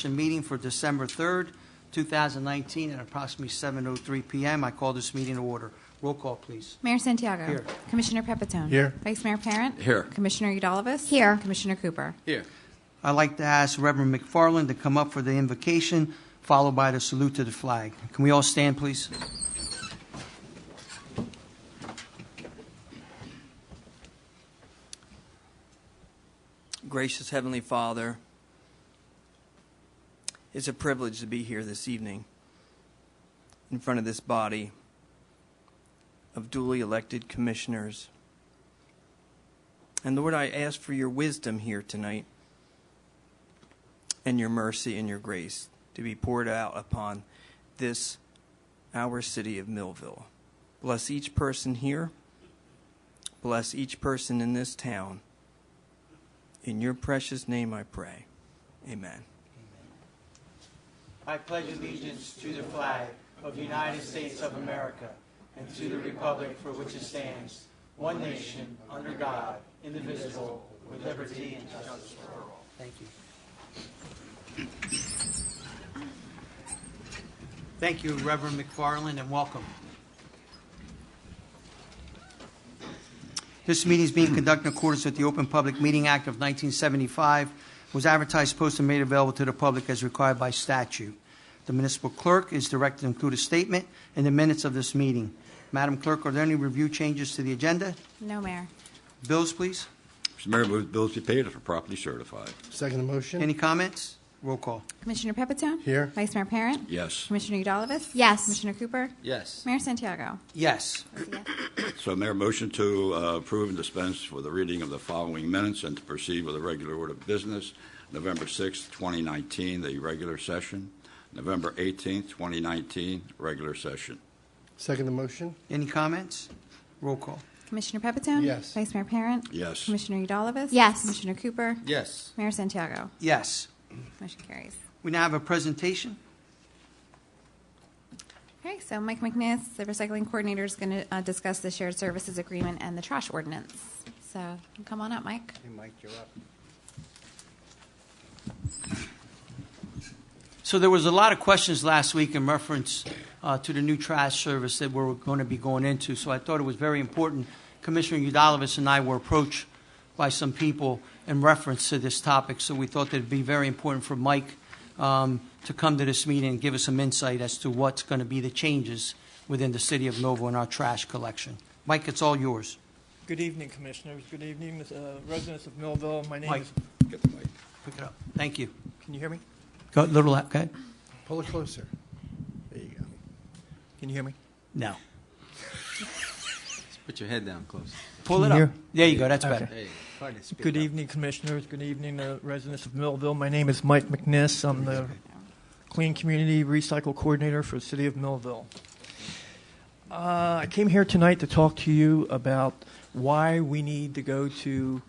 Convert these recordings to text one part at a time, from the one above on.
Meeting for December 3rd, 2019 at approximately 7:03 p.m. I call this meeting to order. Roll call, please. Mayor Santiago. Here. Commissioner Pepitone. Here. Vice Mayor Parent. Here. Commissioner Udalvis. Here. Commissioner Cooper. Here. I'd like to ask Reverend McFarland to come up for the invocation, followed by the salute to the flag. Can we all stand, please? Gracious Heavenly Father, it's a privilege to be here this evening in front of this body of duly elected commissioners. And Lord, I ask for your wisdom here tonight and your mercy and your grace to be poured out upon this, our city of Millville. Bless each person here. Bless each person in this town. In your precious name I pray. Amen. I pledge allegiance to the flag of the United States of America and to the republic for which it stands, one nation, under God, indivisible, with liberty and justice for all. Thank you. Thank you, Reverend McFarland, and welcome. This meeting is being conducted in accordance with the Open Public Meeting Act of 1975, was advertised, posted, and made available to the public as required by statute. The municipal clerk is directed to include a statement in the minutes of this meeting. Madam Clerk, are there any review changes to the agenda? No, Mayor. Bills, please. Mr. Mayor, move bills be paid if are properly certified. Second motion. Any comments? Roll call. Commissioner Pepitone. Here. Vice Mayor Parent. Yes. Commissioner Udalvis. Yes. Commissioner Cooper. Yes. Mayor Santiago. Yes. So, Mayor, motion to approve and dispense for the reading of the following minutes and to proceed with the regular order of business. November 6th, 2019, the regular session. November 18th, 2019, regular session. Second motion. Any comments? Roll call. Commissioner Pepitone. Yes. Vice Mayor Parent. Yes. Commissioner Udalvis. Yes. Commissioner Cooper. Yes. Mayor Santiago. Yes. Motion carries. We now have a presentation. Okay, so Mike McNiss, the recycling coordinator, is going to discuss the shared services agreement and the trash ordinance. So come on up, Mike. Hey, Mike, you're up. So there was a lot of questions last week in reference to the new trash service that we're going to be going into. So I thought it was very important. Commissioner Udalvis and I were approached by some people in reference to this topic. So we thought that it would be very important for Mike to come to this meeting and give us some insight as to what's going to be the changes within the city of Millville in our trash collection. Mike, it's all yours. Good evening, Commissioners. Good evening, residents of Millville. My name Mike. is... Get the mic. Pick it up. Thank you. Can you hear me? Go little. Okay. Pull it closer. There you go. Can you hear me? No. Put your head down close. Pull it Can you up. hear? There you go. That's Okay. better. Hey, hard to speak Good up. evening, Commissioners. Good evening, residents of Millville. My name is Mike McNiss. I'm the Clean Community Recycle Coordinator for the City of Millville. I came here tonight to talk to you about why we need to go to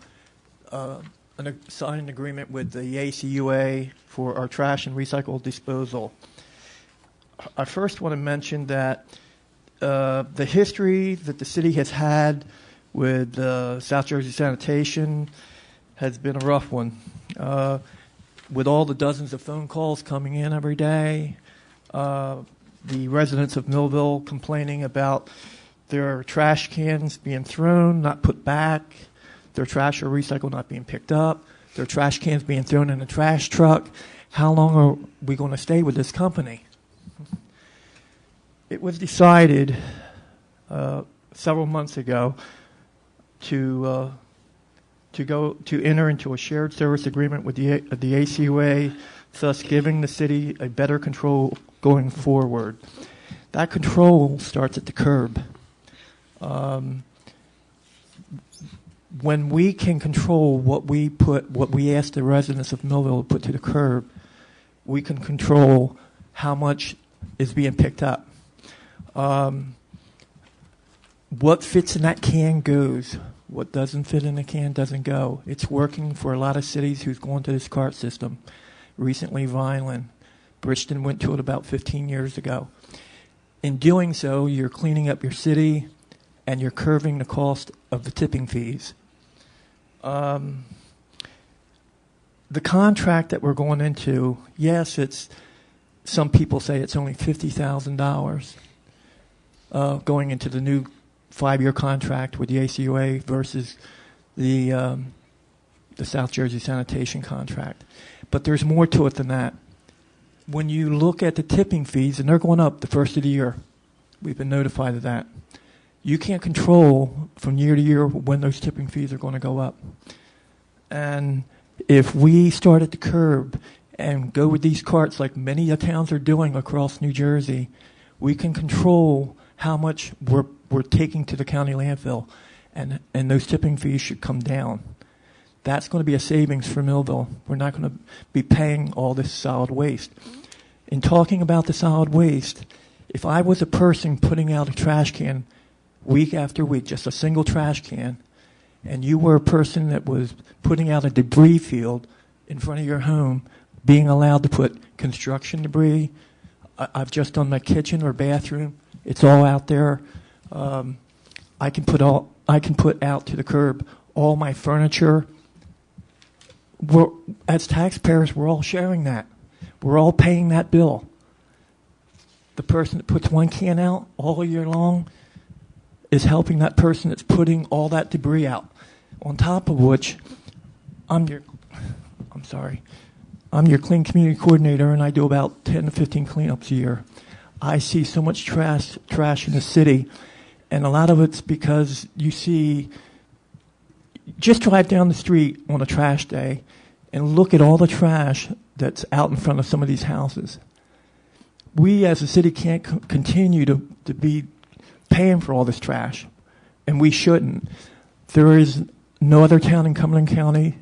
sign an agreement with the ACUA for our trash and recycle disposal. I first want to mention that the history that the city has had with South Jersey Sanitation has been a rough one. With all the dozens of phone calls coming in every day, the residents of Millville complaining about their trash cans being thrown, not put back, their trash or recycle not being picked up, their trash cans being thrown in a trash truck. How long are we going to stay with this company? It was decided several months ago to enter into a shared service agreement with the ACUA, thus giving the city a better control going forward. That control starts at the curb. When we can control what we ask the residents of Millville to put to the curb, we can control how much is being picked up. What fits in that can goes. What doesn't fit in the can doesn't go. It's working for a lot of cities who's going to this cart system. Recently, Vineland. Bridgeton went to it about 15 years ago. In doing so, you're cleaning up your city and you're curbing the cost of the tipping fees. the contract that we're going into, yes, some people say it's only $50,000 going into the new 5-year contract with the ACUA versus the South Jersey sanitation contract. But there's more to it than that. When you look at the tipping fees, and they're going up the first of the year, we've been notified of that. You can't control from year to year when those tipping fees are going to go up. And if we start at the curb and go with these carts like many towns are doing across New Jersey, we can control how much we're taking to the county landfill, and those tipping fees should come down. That's going to be a savings for Millville. We're not going to be paying all this solid waste. In talking about the solid waste, if I was a person putting out a trash can week after week, just a single trash can, and you were a person that was putting out a debris field in front of your home, being allowed to put construction debris, I've just done my kitchen or bathroom, it's all out there. I can put out to the curb all my furniture. As taxpayers, we're all sharing that. We're all paying that bill. The person that puts one can out all year long is helping that person that's putting all that debris out. On top of which, I'm your clean community coordinator, and I do about 10 to 15 cleanups a year. I see so much trash in the city, and a lot of it's because you see, just drive down the street on a trash day and look at all the trash that's out in front of some of these houses. We as a city can't continue to be paying for all this trash, and we shouldn't. There is no other town in Cumberland County,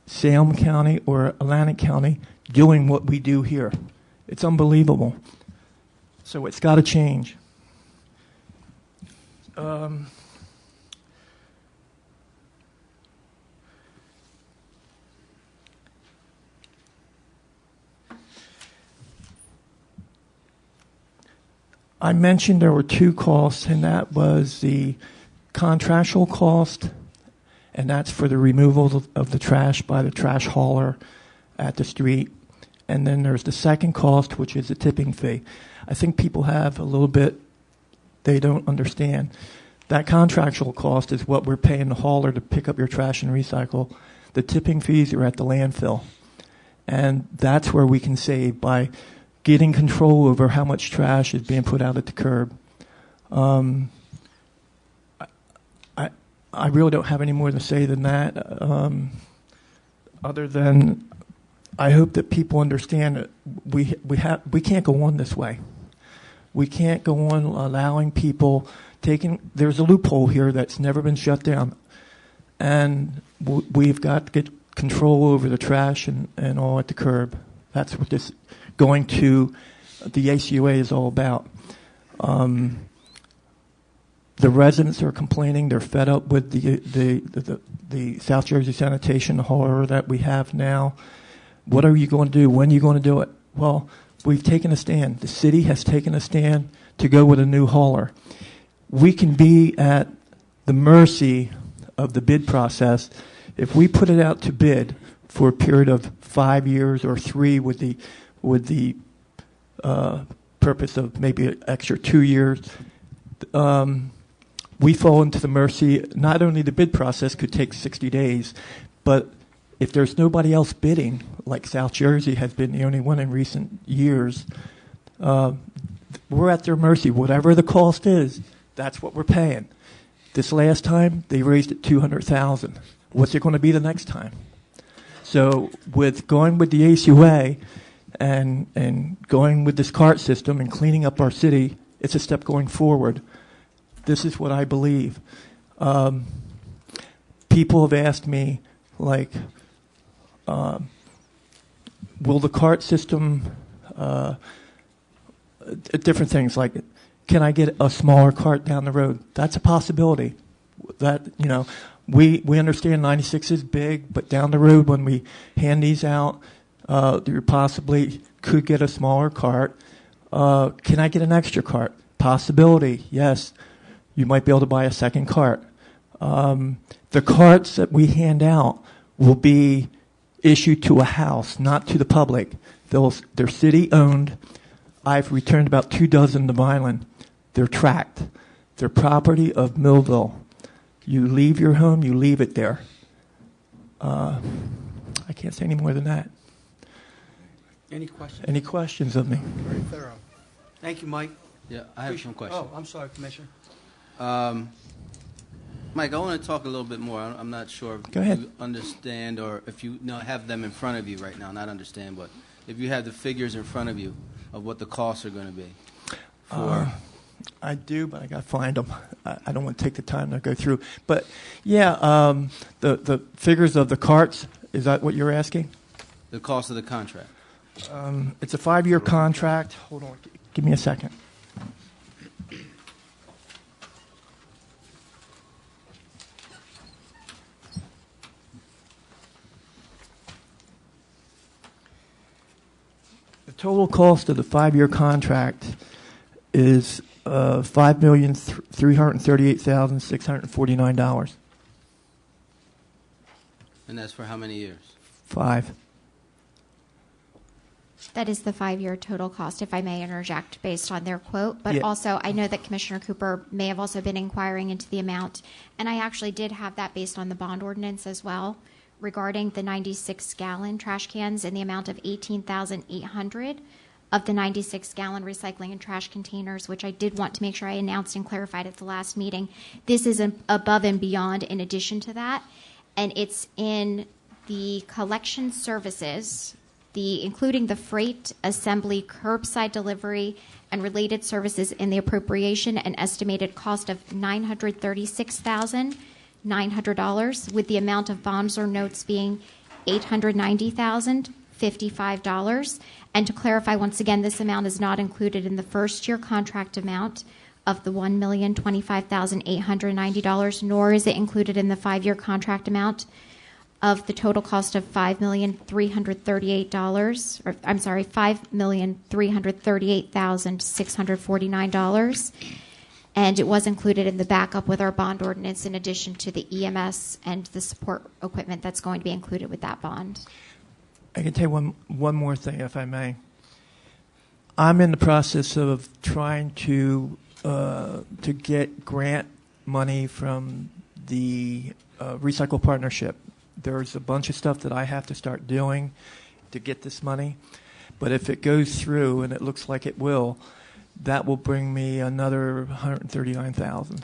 Salem County, or Atlantic County doing what we do here. It's unbelievable. So it's got to change. I mentioned there were two costs, and that was the contractual cost, and that's for the removal of the trash by the trash hauler at the street. And then there's the second cost, which is the tipping fee. I think people have a little bit, they don't understand. That contractual cost is what we're paying the hauler to pick up your trash and recycle. The tipping fees are at the landfill. And that's where we can save by getting control over how much trash is being put out at the curb. I really don't have any more to say than that, other than I hope that people understand that we can't go on this way. We can't go on allowing people there's a loophole here that's never been shut down, and we've got to get control over the trash and all at the curb. That's what this going to the ACUA is all about. The residents are complaining; they're fed up with the South Jersey sanitation horror that we have now. What are you going to do? When are you going to do it? Well, we've taken a stand. The city has taken a stand to go with a new hauler. We can be at the mercy of the bid process. If we put it out to bid for a period of 5 years or 3 with the purpose of maybe an extra 2 years, we fall into the mercy. Not only the bid process could take 60 days, but if there's nobody else bidding, like South Jersey has been the only one in recent years, we're at their mercy. Whatever the cost is, that's what we're paying. This last time, they raised it $200,000. What's it going to be the next time? So with going with the ACUA and going with this cart system and cleaning up our city, it's a step going forward. This is what I believe. People have asked me, like, will the cart system, different things, like, can I get a smaller cart down the road? That's a possibility. That, we understand 96 is big, but down the road when we hand these out, you possibly could get a smaller cart. Can I get an extra cart? Possibility, yes. You might be able to buy a second cart. The carts that we hand out will be issued to a house, not to the public. They're city-owned. I've returned about 2 dozen to Vineland. They're tracked. They're property of Millville. You leave your home, you leave it there. I can't say any more than that. Any questions? Any questions of me? Very thorough. Thank you, Mike. Yeah, I have some questions. Oh, I'm sorry, Commissioner. Mike, I want to talk a little bit more. I'm not sure if Go ahead. you understand or if you have them in front of you right now. Not understand, but if you have the figures in front of you of what the costs are going to be. I do, but I got to find them. I don't want to take the time to go through. But, yeah, the figures of the carts, is that what you're asking? The cost of the contract. It's a 5-year contract. Hold on. Give me a second. The total cost of the 5-year contract is $5,338,649. And that's for how many years? 5. That is the 5-year total cost, if I may interject, based on their quote. But Yeah. also, I know that Commissioner Cooper may have also been inquiring into the amount, and I actually did have that based on the bond ordinance as well, regarding the 96-gallon trash cans in the amount of $18,800 of the 96-gallon recycling and trash containers, which I did want to make sure I announced and clarified at the last meeting. This is above and beyond in addition to that, and it's in the collection services, including the freight, assembly, curbside delivery, and related services in the appropriation, an estimated cost of $936,900, with the amount of bonds or notes being $890,055. And to clarify, once again, this amount is not included in the first-year contract amount of the $1,025,890, nor is it included in the 5-year contract amount of the total cost of $5,338,649, and it was included in the backup with our bond ordinance, in addition to the EMS and the support equipment that's going to be included with that bond. I can tell you one more thing, if I may. I'm in the process of trying to get grant money from the Recycle Partnership. There's a bunch of stuff that I have to start doing to get this money. But if it goes through, and it looks like it will, that will bring me another $139,000.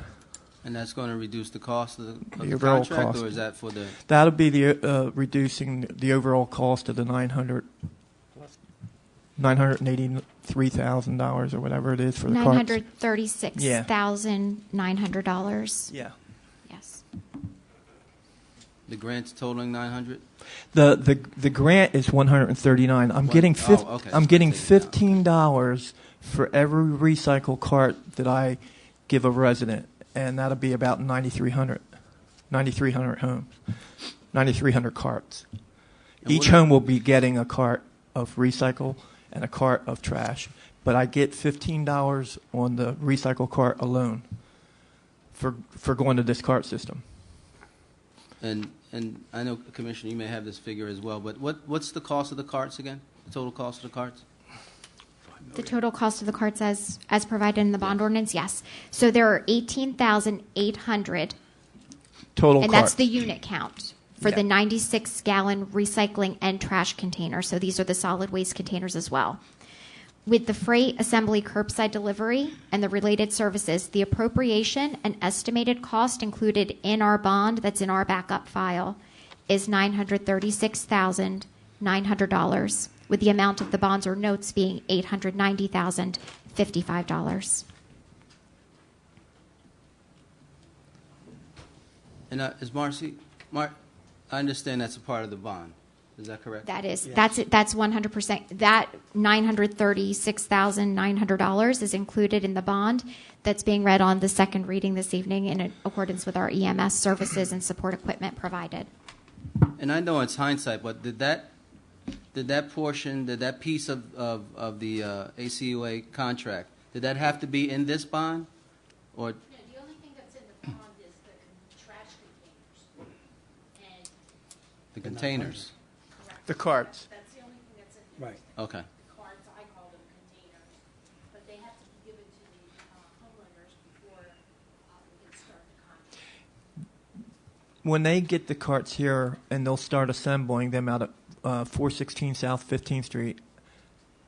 And that's going to reduce the cost of the overall contract, cost. or is that for the... That'll be the reducing the overall cost of the $983,000 or whatever it is for the carts. $936,900. Yeah. Yes. The grant's totaling 900? The grant is $139. I'm getting okay. I'm getting $15 for every recycle cart that I give a resident, and that'll be about 9,300 homes, 9,300 carts. And Each what- home will be getting a cart of recycle and a cart of trash, but I get $15 on the recycle cart alone for going to this cart system. And I know, Commissioner, you may have this figure as well, but what's the cost of the carts again? The total cost of the carts? The total cost of the carts as provided in the bond ordinance, yes. So there are 18,800, Total and cart. that's the unit count for the 96-gallon recycling and trash container. So these are the solid waste containers as well. With the freight, assembly, curbside delivery, and the related services, the appropriation and estimated cost included in our bond that's in our backup file is $936,900, with the amount of the bonds or notes being $890,055. And is Marcy, I understand that's a part of the bond. Is that correct? That is, that's 100%. That $936,900 is included in the bond that's being read on the second reading this evening in accordance with our EMS services and support equipment provided. And I know it's hindsight, but did that piece of the ACUA contract, did that have to be in this bond? Or No, the only thing that's in the bond is the trash containers. And the containers? correct. The carts. That's the only thing that's in there. Right. Okay. The cards, I call them containers, but they have to be given to the homeowners before we can start the contract. When they get the carts here and they'll start assembling them out at 416 South 15th Street,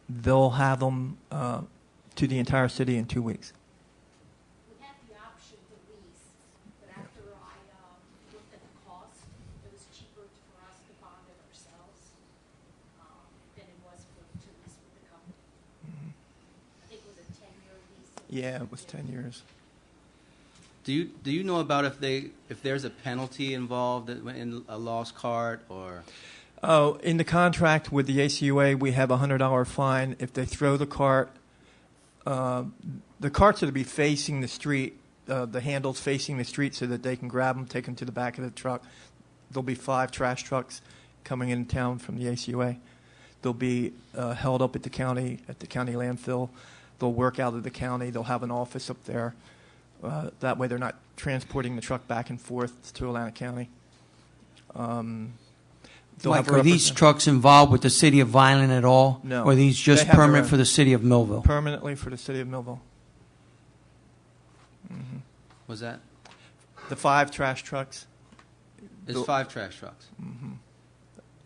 they'll have them to the entire city in 2 weeks. We had the option to lease, but after I looked at the cost, it was cheaper for us to bond it ourselves than it was to lease with the company. I think it was a 10-year lease. Yeah, it was 10 years. Do you know about if there's a penalty involved in a lost cart or? Oh, in the contract with the ACUA, we have a $100 fine if they throw the cart. The carts are to be facing the street, the handles facing the street, so that they can grab them, take them to the back of the truck. There'll be 5 trash trucks coming into town from the ACUA. They'll be held up at the county landfill. They'll work out of the county. They'll have an office up there. That way, they're not transporting the truck back and forth to Atlantic County. They'll Mike, have are these represent- trucks involved with the city of Vineland at all? No. Or are these just They have their permanent own. for the city of Millville? permanently for the city of Millville? Was that? The 5 trash trucks. There's They'll- 5 trash trucks.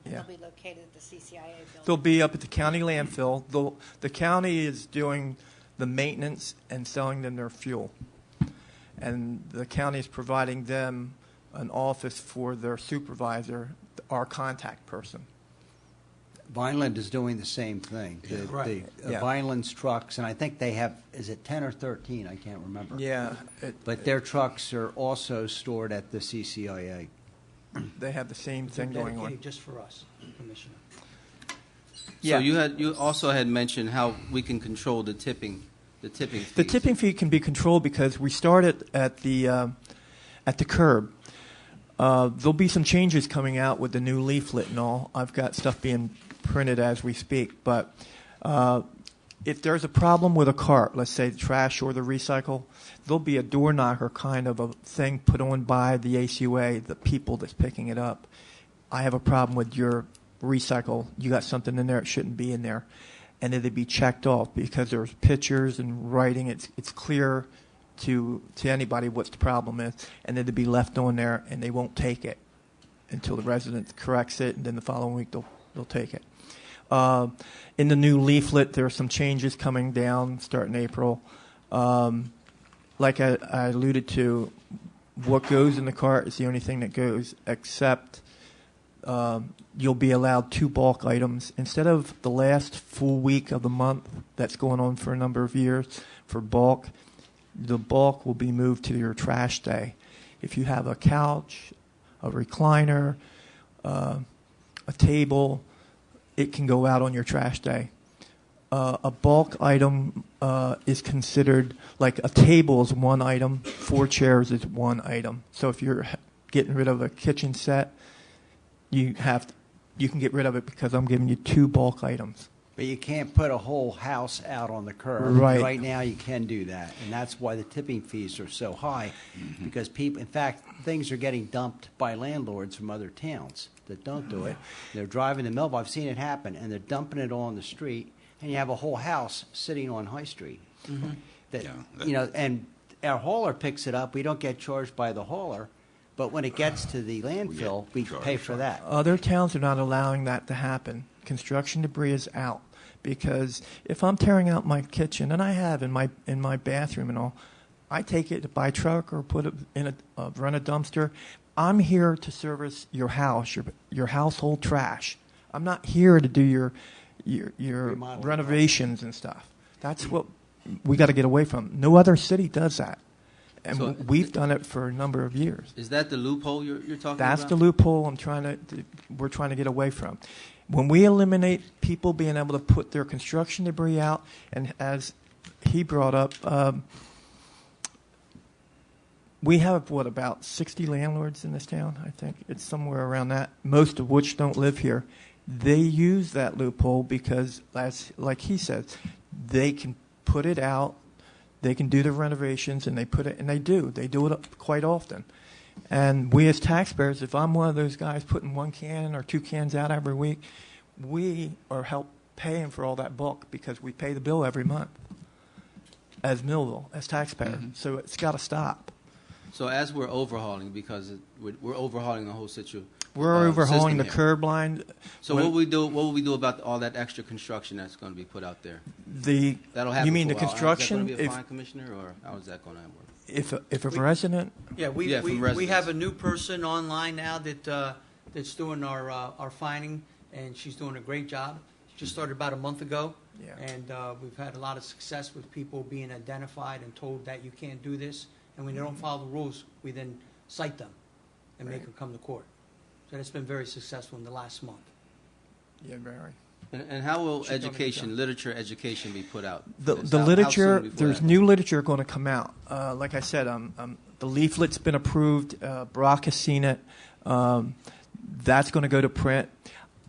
Yeah. They'll be located at the CCIA building. They'll be up at the county landfill. The county is doing the maintenance and selling them their fuel. And the county is providing them an office for their supervisor, our contact person. Vineland is doing the same thing. Right. Yeah. Vineland's trucks, and I think they have, is it 10 or 13? I can't remember. Yeah, But their trucks are also stored at the CCIA. they have the same thing going on. Just for us, Commissioner. Yeah. So you also had mentioned how we can control the tipping fees. The tipping fee can be controlled because we started at the curb. There'll be some changes coming out with the new leaflet and all. I've got stuff being printed as we speak. But if there's a problem with a cart, let's say the trash or the recycle, there'll be a door knocker kind of a thing put on by the ACUA, the people that's picking it up. I have a problem with your recycle. You got something in there that shouldn't be in there. And it'd be checked off because there's pictures and writing. It's clear to anybody what the problem is, and it'd be left on there, and they won't take it until the resident corrects it, and then the following week they'll take it. In the new leaflet, there are some changes coming down starting April. Like I alluded to, what goes in the cart is the only thing that goes, except you'll be allowed 2 bulk items. Instead of the last full week of the month that's going on for a number of years for bulk, the bulk will be moved to your trash day. If you have a couch, a recliner, a table, it can go out on your trash day. A bulk item is considered, like a table is 1 item, 4 chairs is 1 item. So if you're getting rid of a kitchen set, you can get rid of it because I'm giving you 2 bulk items. But you can't put a whole house out on the curb. Right. Right now, you can do that, and that's why the tipping fees are so high, because people, in fact, things are getting dumped by landlords from other towns that don't do it. They're driving to Millville. I've seen it happen, and they're dumping it on the street, and you have a whole house sitting on High Street. That, Yeah. And our hauler picks it up. We don't get charged by the hauler, but when it gets to the landfill, we charged. pay for that. Other towns are not allowing that to happen. Construction debris is out because if I'm tearing out my kitchen, and I have in my bathroom and all, I take it by truck or put it in run a dumpster. I'm here to service your house, your household trash. I'm not here to do your Remodel. renovations and stuff. That's what we got to get away from. No other city does that, and So- we've done it for a number of years. Is that the loophole you're talking That's about? the loophole we're trying to get away from. When we eliminate people being able to put their construction debris out, and as he brought up, we have, about 60 landlords in this town, I think. It's somewhere around that, most of which don't live here. They use that loophole because, like he said, they can put it out, they can do the renovations, and they put it, and they do. They do it quite often. And we as taxpayers, if I'm one of those guys putting 1 can or 2 cans out every week, we are help paying for all that bulk because we pay the bill every month as Millville, as taxpayers. So it's got to stop. So as we're overhauling, because we're overhauling the whole situation. We're overhauling the here. curb line. So what will we do? What will we do about all that extra construction that's going to be put out there? That'll happen. You mean for the a while. construction? Is that going to be a fine, Commissioner, or how is that going to work? If a resident, Yeah, we from have residents. a new person online now that's doing our fining, and she's doing a great job. She just started about a month ago, Yeah. and we've had a lot of success with people being identified and told that you can't do this. And when they don't follow the rules, we then cite them and make Right. them come to court. So that's been very successful in the last month. yeah, very. And how will She's done a good education, job. literature education, be put out? The How literature, soon before there's that? new literature going to come out. Like I said, the leaflet's been approved. Brock has seen it. That's going to go to print.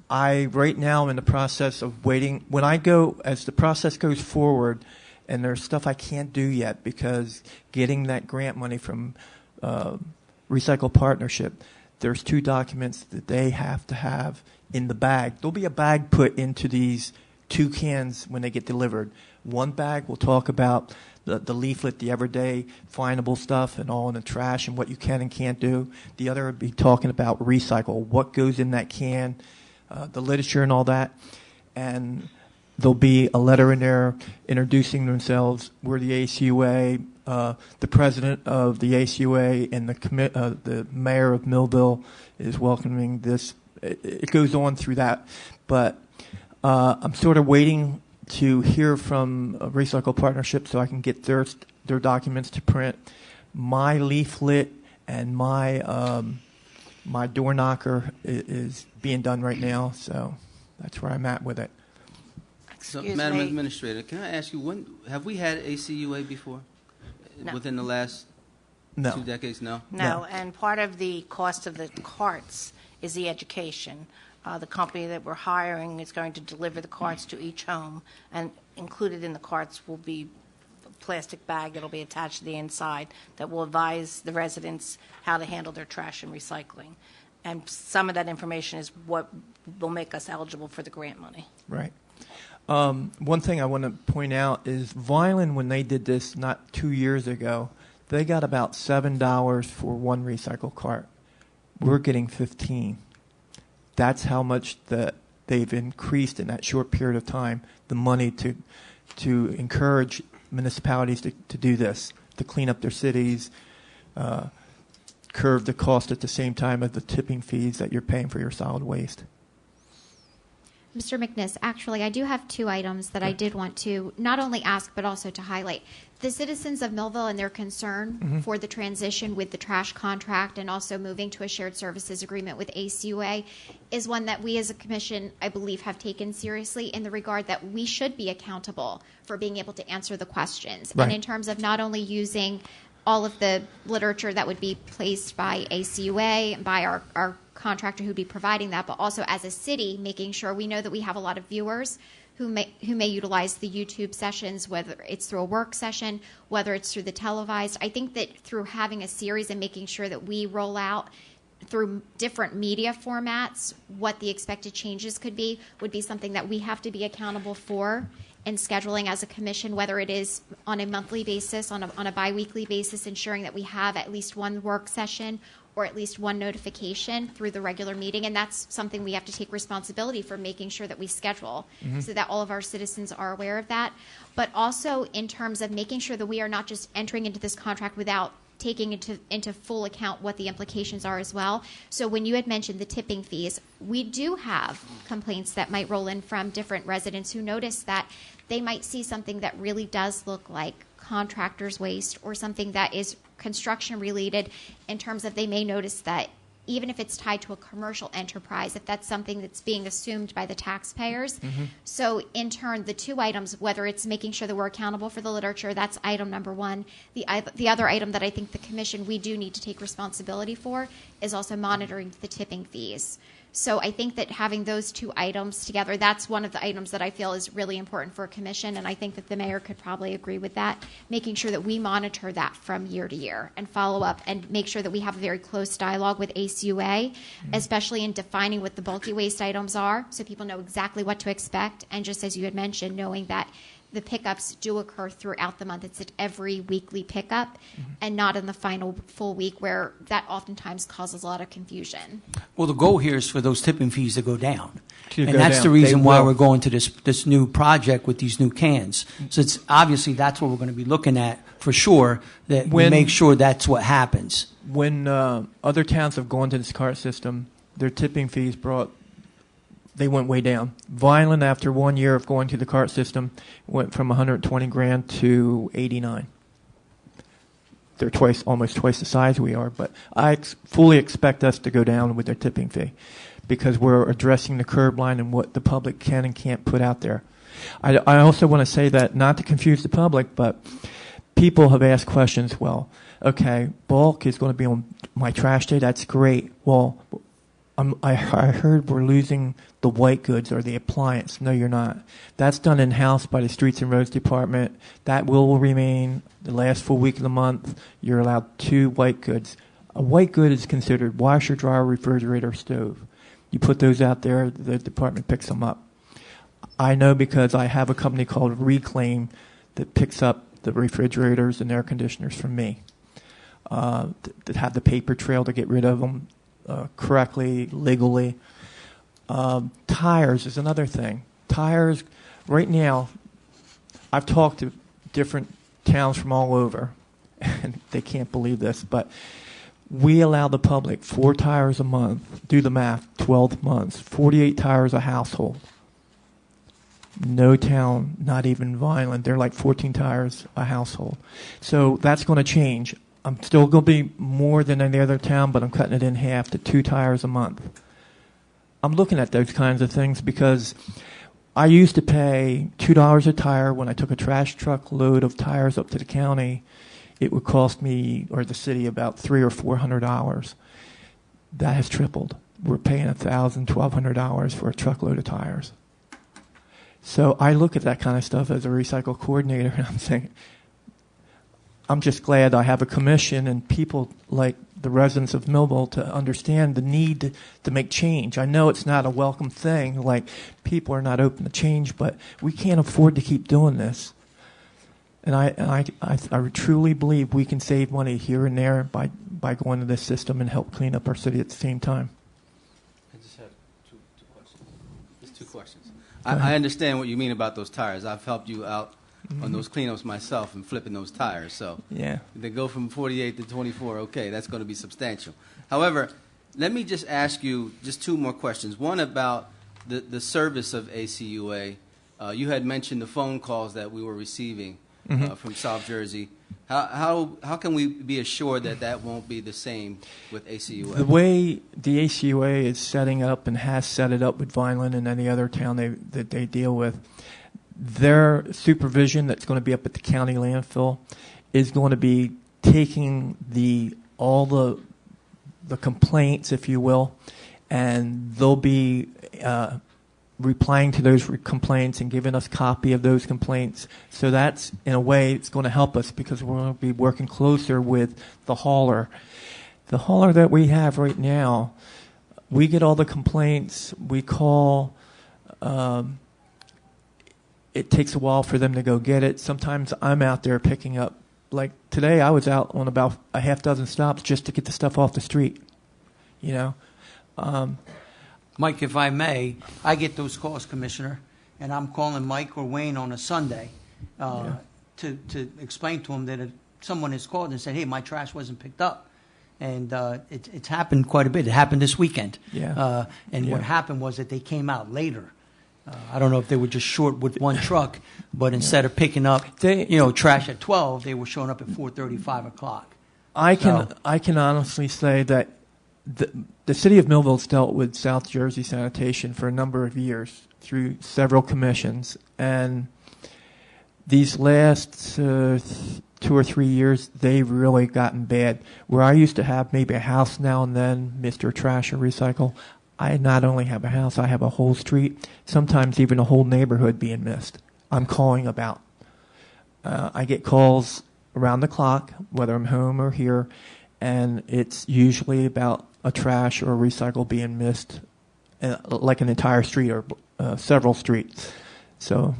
Right now am in the process of waiting. When I go, as the process goes forward, and there's stuff I can't do yet because getting that grant money from Recycle Partnership, there's 2 documents that they have to have in the bag. There'll be a bag put into these 2 cans when they get delivered. One bag will talk about the leaflet, the everyday findable stuff and all in the trash and what you can and can't do. The other would be talking about recycle, what goes in that can, the literature and all that. And there'll be a letter in there introducing themselves. We're the ACUA, the president of the ACUA and the mayor of Millville is welcoming this. It goes on through that. But I'm sort of waiting to hear from Recycle Partnership so I can get their documents to print. My leaflet and my my door knocker is being done right now, so that's where I'm at with it. So, Excuse Madam me. Administrator, can I ask you, when have we had ACUA before? No. Within the last No. 2 decades? No. No, and part of the cost of the carts is the education. The company that we're hiring is going to deliver the carts to each home, and included in the carts will be a plastic bag that'll be attached to the inside that will advise the residents how to handle their trash and recycling. And some of that information is what will make us eligible for the grant money. Right. One thing I want to point out is Violin, when they did this not 2 years ago, they got about $7 for one recycle cart. We're getting 15. That's how much they've increased in that short period of time the money to encourage municipalities to do this, to clean up their cities, curb the cost at the same time of the tipping fees that you're paying for your solid waste. Mr. McNiss, actually, I do have 2 items that I did want to not only ask but also to highlight. The citizens of Millville and their concern for the transition with the trash contract and also moving to a shared services agreement with ACUA is one that we as a commission, I believe, have taken seriously in the regard that we should be accountable for being able to answer the questions. Right. And in terms of not only using all of the literature that would be placed by ACUA and by our contractor who'd be providing that, but also as a city, making sure we know that we have a lot of viewers who may utilize the YouTube sessions, whether it's through a work session, whether it's through the televised. I think that through having a series and making sure that we roll out through different media formats what the expected changes could be would be something that we have to be accountable for in scheduling as a commission, whether it is on a monthly basis, on a biweekly basis, ensuring that we have at least one work session or at least one notification through the regular meeting. And that's something we have to take responsibility for, making sure that we schedule so that all of our citizens are aware of that. But also in terms of making sure that we are not just entering into this contract without taking into full account what the implications are as well. So when you had mentioned the tipping fees, we do have complaints that might roll in from different residents who notice that they might see something that really does look like contractor's waste or something that is construction related, in terms of they may notice that even if it's tied to a commercial enterprise, if that's something that's being assumed by the taxpayers. So in turn, the 2 items, whether it's making sure that we're accountable for the literature, that's item number 1. The other item that I think the commission, we do need to take responsibility for, is also monitoring the tipping fees. So I think that having those two items together, that's one of the items that I feel is really important for a commission, and I think that the mayor could probably agree with that, making sure that we monitor that from year to year and follow up and make sure that we have a very close dialogue with ACUA, especially in defining what the bulky waste items are, so people know exactly what to expect, and just as you had mentioned, knowing that the pickups do occur throughout the month. It's at every weekly pickup and not in the final full week, where that oftentimes causes a lot of confusion. Well, the goal here is for those tipping fees to go down. To And go that's down. the reason They why will. we're going to this new project with these new cans. So it's obviously that's what we're going to be looking at for sure, that we When- make sure that's what happens. When other towns have gone to this cart system, their tipping fees they went way down. Vineland, after 1 year of going to the cart system, went from 120 grand to 89. They're almost twice the size we are, but I fully expect us to go down with their tipping fee because we're addressing the curb line and what the public can and can't put out there. I also want to say that, not to confuse the public, but people have asked questions. Well, okay, bulk is going to be on my trash day. That's great. Well, I heard we're losing the white goods or the appliance. No, you're not. That's done in-house by the Streets and Roads Department. That will remain the last full week of the month. You're allowed 2 white goods. A white good is considered washer, dryer, refrigerator, stove. You put those out there, the department picks them up. I know because I have a company called Reclaim that picks up the refrigerators and air conditioners from me. That have the paper trail to get rid of them correctly, legally. Tires is another thing. Tires, right now, I've talked to different towns from all over, and they can't believe this, but we allow the public 4 tires a month. Do the math, 12 months, 48 tires a household. No town, not even Vineland, they're like 14 tires a household. So that's going to change. I'm still going to be more than any other town, but I'm cutting it in half to 2 tires a month. I'm looking at those kinds of things because I used to pay $2 a tire when I took a trash truck load of tires up to the county. It would cost me or the city about $300 or $400. That has tripled. We're paying $1,000, $1,200 for a truckload of tires. So I look at that kind of stuff as a recycle coordinator, and I'm saying, I'm just glad I have a commission and people like the residents of Millville to understand the need to make change. I know it's not a welcome thing, like people are not open to change, but we can't afford to keep doing this. And I truly believe we can save money here and there by going to this system and help clean up our city at the same time. I just have two questions. Just 2 questions. I understand what you mean about those tires. I've helped you out on those cleanups myself and flipping those tires. So Yeah. they go from 48 to 24. Okay, that's going to be substantial. However, let me just ask you just 2 more questions. One about the service of ACUA. You had mentioned the phone calls that we were receiving from South Jersey. How can we be assured that that won't be the same with ACUA? The way the ACUA is setting up and has set it up with Vineland and any other town that they deal with, their supervision that's going to be up at the county landfill is going to be taking all the complaints, if you will, and they'll be replying to those complaints and giving us copy of those complaints. So that's, in a way, it's going to help us because we're going to be working closer with the hauler. The hauler that we have right now, we get all the complaints, we call. It takes a while for them to go get it. Sometimes I'm out there picking up. Like today, I was out on about a half dozen stops just to get the stuff off the street. You know, Mike, if I may, I get those calls, Commissioner, and I'm calling Mike or Wayne on a Sunday to explain to them that someone has called and said, hey, my trash wasn't picked up. And it's happened quite a bit. It happened this weekend. Yeah. And what happened was that they came out later. I don't know if they were just short with one truck, but instead of picking up, trash at 12, they were showing up at 4:30, 5 o'clock. I can honestly say that the city of Millville's dealt with South Jersey sanitation for a number of years through several commissions, and these last 2 or 3 years, they've really gotten bad. Where I used to have maybe a house now and then, Mr. Trash or Recycle, I not only have a house, I have a whole street, sometimes even a whole neighborhood being missed. I'm calling about. I get calls around the clock, whether I'm home or here, and it's usually about a trash or a recycle being missed, like an entire street or several streets. So,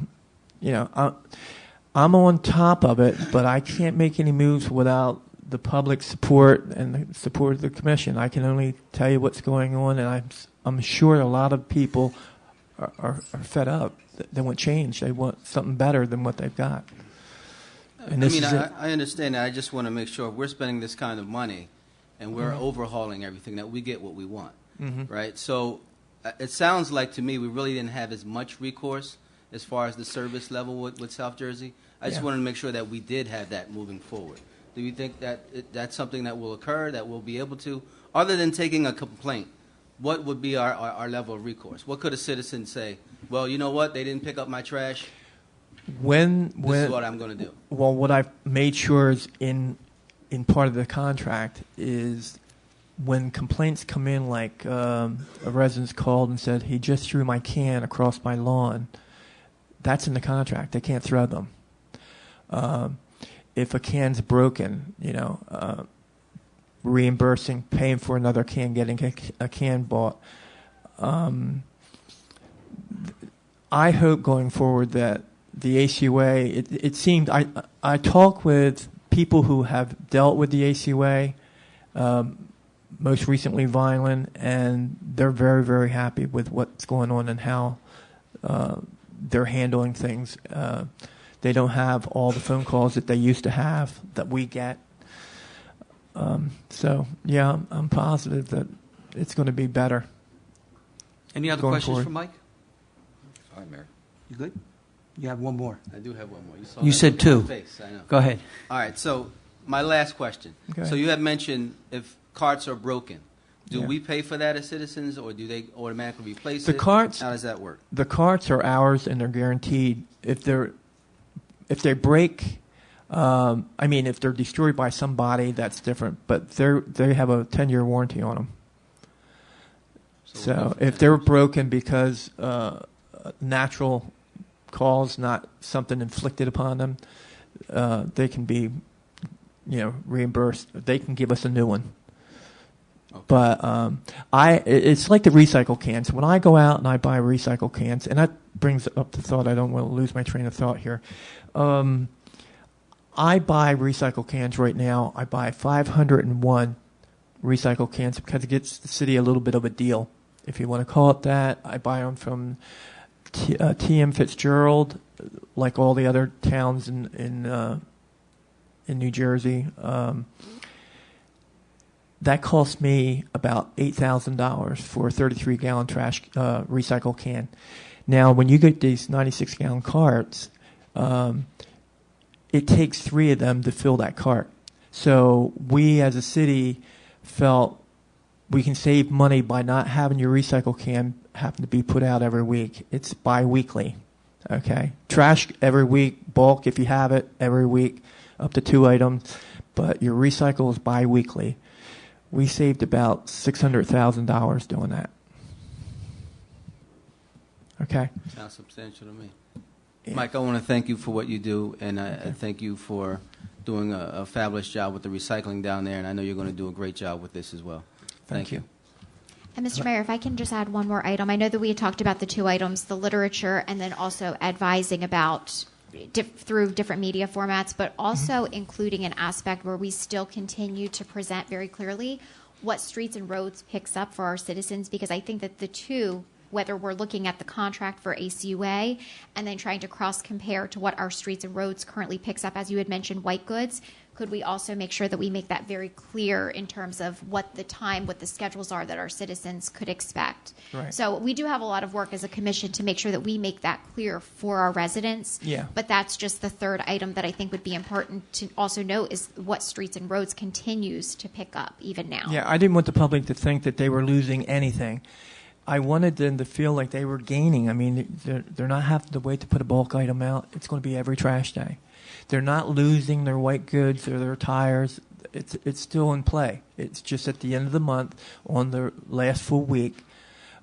I'm on top of it, but I can't make any moves without the public support and the support of the commission. I can only tell you what's going on, and I'm sure a lot of people are fed up. They want change. They want something better than what they've got. And this is it. I understand that. I just want to make sure if we're spending this kind of money and we're overhauling everything, that we get what we want, right? So it sounds like to me we really didn't have as much recourse as far as the service level with South Jersey. I just wanted to make sure that we did have that moving forward. Do you think that that's something that will occur, that we'll be able to, other than taking a complaint, what would be our level of recourse? What could a citizen say? Well, you know what? They didn't pick up my trash. This is what I'm going to do. Well, what I've made sure is in part of the contract is when complaints come in, like a resident's called and said, he just threw my can across my lawn, that's in the contract. They can't throw them. If a can's broken, reimbursing, paying for another can, getting a can bought. I hope going forward that the ACUA, it seemed, I talk with people who have dealt with the ACUA, most recently Vineland, and they're very, very happy with what's going on and how they're handling things. They don't have all the phone calls that they used to have that we get. So, yeah, I'm positive that it's going to be better. Any other Going questions forward. for Mike? Fine, Mayor. You good? You have one more. I do have one more. You that said look on my two. face, I know. Go ahead. All right, so my last question. Okay. So you had mentioned if carts are broken, do Yeah. we pay for that as citizens, or do they automatically replace The it? carts- How does that work? The carts are ours and they're guaranteed. If they break, if they're destroyed by somebody, that's different. But they have a 10-year warranty on them. So if they're broken because natural cause, not something inflicted upon them, they can be, reimbursed. They can give us a new one. Okay. But it's like the recycle cans. When I go out and I buy recycle cans, and that brings up the thought, I don't want to lose my train of thought here. I buy recycle cans right now. I buy 501 recycle cans because it gets the city a little bit of a deal, if you want to call it that. I buy them from T.M. Fitzgerald, like all the other towns in New Jersey. That cost me about $8,000 for a 33-gallon trash recycle can. Now, when you get these 96-gallon carts, it takes 3 of them to fill that cart. So we, as a city, felt we can save money by not having your recycle can happen to be put out every week. It's bi-weekly, okay? Trash every week, bulk if you have it every week, up to 2 items, but your recycle is bi-weekly. We saved about $600,000 doing that. Okay? Sounds substantial to me. Yeah. Mike, I want to thank you for what you do, and I thank you for doing a fabulous job with the recycling down there, and I know you're going to do a great job with this as well. Thank you. And Mr. Mayor, if I can just add one more item. I know that we had talked about the 2 items, the literature, and then also advising about through different media formats, but also including an aspect where we still continue to present very clearly what Streets and Roads picks up for our citizens, because I think that the two, whether we're looking at the contract for ACUA and then trying to cross-compare to what our Streets and Roads currently picks up, as you had mentioned, white goods, could we also make sure that we make that very clear in terms of what the schedules are that our citizens could expect? Right. So we do have a lot of work as a commission to make sure that we make that clear for our residents. Yeah. But that's just the third item that I think would be important to also note is what Streets and Roads continues to pick up even now. Yeah, I didn't want the public to think that they were losing anything. I wanted them to feel like they were gaining. I mean, they're not having to wait to put a bulk item out. It's going to be every trash day. They're not losing their white goods or their tires. It's still in play. It's just at the end of the month, on the last full week,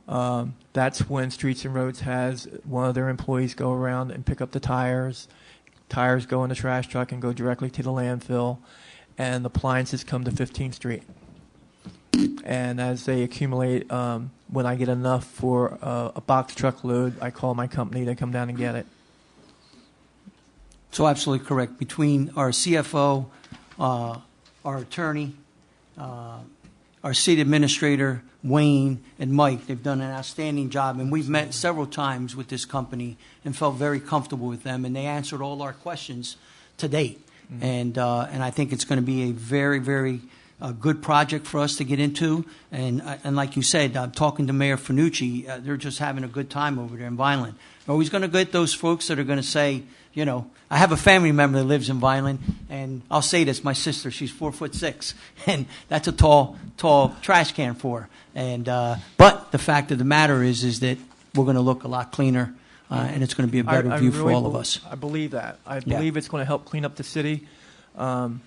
That's when Streets and Roads has one of their employees go around and pick up the tires. Tires go in the trash truck and go directly to the landfill, and the appliances come to 15th Street. And as they accumulate, when I get enough for a box truck load, I call my company. They come down and get it. So absolutely correct. Between our CFO, our attorney, our city administrator, Wayne, and Mike, they've done an outstanding job. And we've met several times with this company and felt very comfortable with them. And they answered all our questions to date. Mm-hmm. And I think it's going to be a very, very good project for us to get into. And like you said, talking to Mayor Fanucci, they're just having a good time over there in Vineland. We're always going to get those folks that are going to say, you know, I have a family member that lives in Vineland, and I'll say this, my sister, she's 4'6", and that's a tall trash can for her. And but the fact of the matter is that we're going to look a lot cleaner, and it's going to be a better view for all of us. I believe that. I believe it's going to help clean up the city. And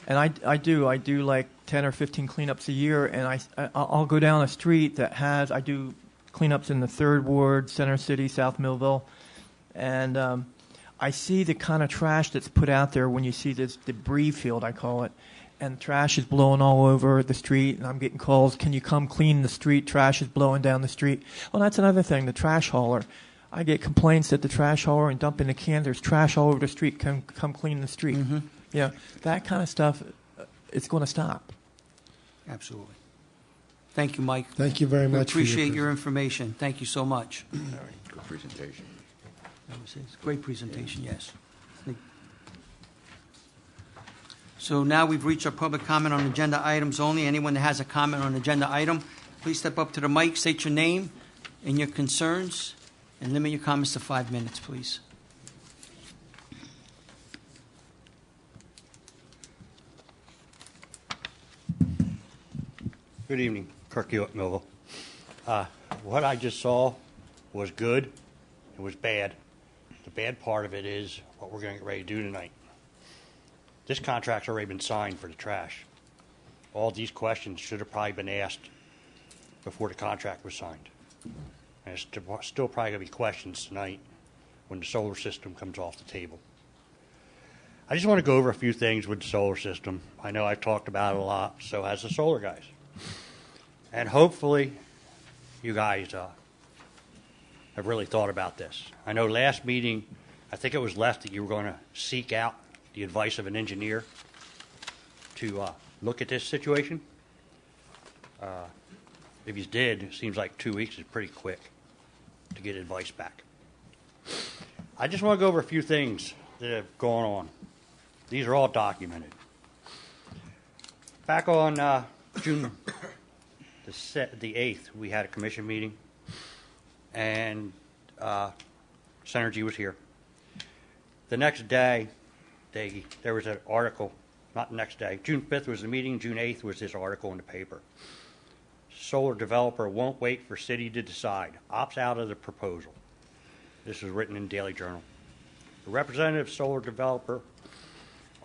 I do like 10 or 15 cleanups a year, and I'll go down a street that I do cleanups in the 3rd Ward, Center City, South Millville, and I see the kind of trash that's put out there when you see this debris field, I call it, and trash is blowing all over the street, and I'm getting calls, can you come clean the street? Trash is blowing down the street. Well, that's another thing, the trash hauler. I get complaints that the trash hauler and dumping the can, there's trash all over the street, come clean the street. Mm-hmm. Yeah, that kind of stuff, it's going to stop. Absolutely. Thank you, Mike. Thank you very much. We appreciate your information. Thank you so much. All right, good presentation. That was it. Great presentation, yes. So now we've reached our public comment on agenda items only. Anyone that has a comment on an agenda item, please step up to the mic, state your name and your concerns, and limit your comments to 5 minutes, please. Good evening, Kirk Hewitt, Millville. What I just saw was good. It was bad. The bad part of it is what we're going to get ready to do tonight. This contract's already been signed for the trash. All these questions should have probably been asked before the contract was signed. And it's still probably going to be questions tonight when the solar system comes off the table. I just want to go over a few things with the solar system. I know I've talked about it a lot, so has the solar guys. And hopefully you guys have really thought about this. I know last meeting, I think it was left that you were going to seek out the advice of an engineer to look at this situation. If you did, it seems like 2 weeks is pretty quick to get advice back. I just want to go over a few things that have gone on. These are all documented. Back on June the 8th, we had a commission meeting, and Synergy was here. The next day, there was an article, not the next day, June 5th was the meeting, June 8th was this article in the paper. Solar developer won't wait for city to decide, opts out of the proposal. This was written in Daily Journal. The representative solar developer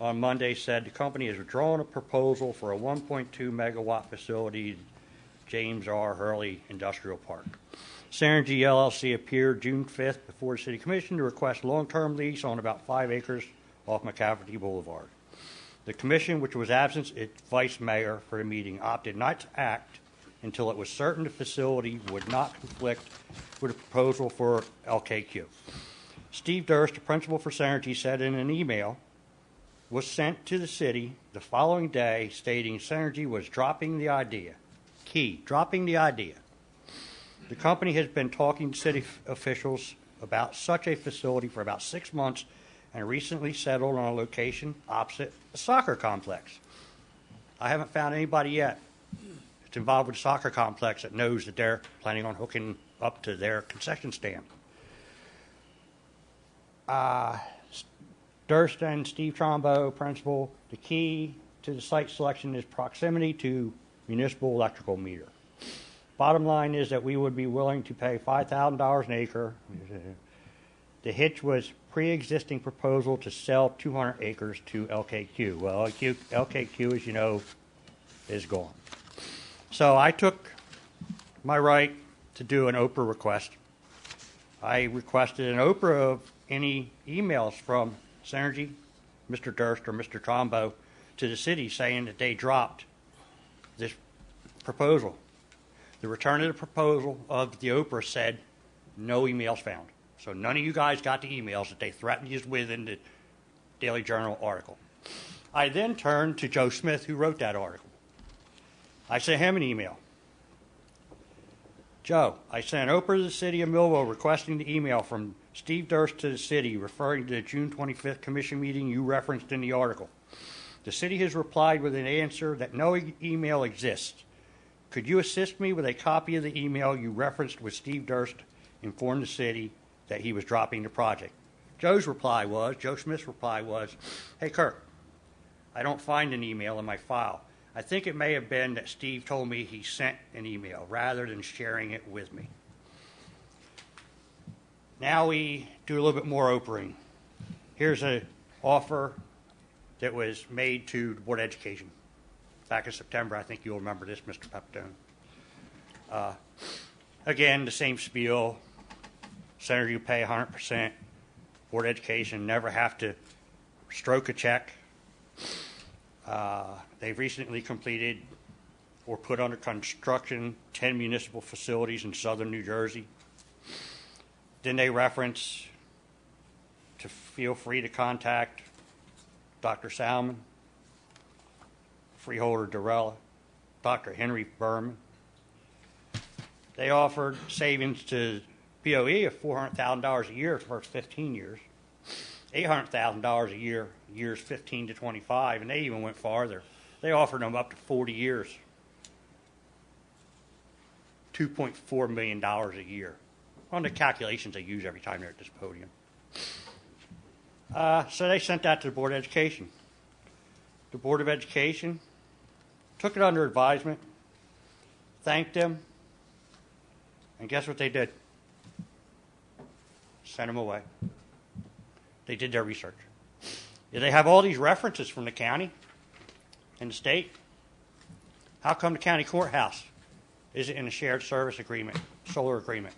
on Monday said the company is withdrawing a proposal for a 1.2 megawatt facility, James R. Hurley Industrial Park. Synergy LLC appeared June 5th before the City Commission to request long-term lease on about 5 acres off McCafferty Boulevard. The Commission, which was absent its vice mayor for the meeting, opted not to act until it was certain the facility would not conflict with a proposal for LKQ. Steve Durst, the principal for Synergy, said in an email was sent to the city the following day stating Synergy was dropping the idea. Key, dropping the idea. The company has been talking to city officials about such a facility for about 6 months and recently settled on a location opposite a soccer complex. I haven't found anybody yet that's involved with a soccer complex that knows that they're planning on hooking up to their concession stand. Durst and Steve Trombo, principal, the key to the site selection is proximity to municipal electrical meter. Bottom line is that we would be willing to pay $5,000 an acre. The hitch was pre-existing proposal to sell 200 acres to LKQ. Well, LKQ, as you know, is gone. So I took my right to do an Oprah request. I requested an Oprah of any emails from Synergy, Mr. Durst, or Mr. Trombo to the city saying that they dropped this proposal. The return of the proposal of the Oprah said no emails found. So none of you guys got the emails that they threatened you with in the Daily Journal article. I then turned to Joe Smith, who wrote that article. I sent him an email. Joe, I sent Oprah to the city of Millville requesting the email from Steve Durst to the city referring to the June 25th commission meeting you referenced in the article. The city has replied with an answer that no email exists. Could you assist me with a copy of the email you referenced with Steve Durst informed the city that he was dropping the project? Joe Smith's reply was, hey, Kirk, I don't find an email in my file. I think it may have been that Steve told me he sent an email rather than sharing it with me. Now we do a little bit more Oprahing. Here's an offer that was made to the Board of Education. Back in September, I think you'll remember this, Mr. Pepitone. Again, the same spiel. Senator, you pay 100%. Board of Education never have to stroke a check. They've recently completed or put under construction 10 municipal facilities in southern New Jersey. Then they reference to feel free to contact Dr. Salmon, Freeholder Durella, Dr. Henry Berman. They offered savings to BOE of $400,000 a year for the first 15 years, $800,000 a year, years 15 to 25, and they even went farther. They offered them up to 40 years, $2.4 million a year on the calculations they use every time they're at this podium. So they sent that to the Board of Education. The Board of Education took it under advisement, thanked them, and guess what they did? Sent them away. They did their research. They have all these references from the county and the state. How come the county courthouse isn't in a shared service agreement, solar agreement?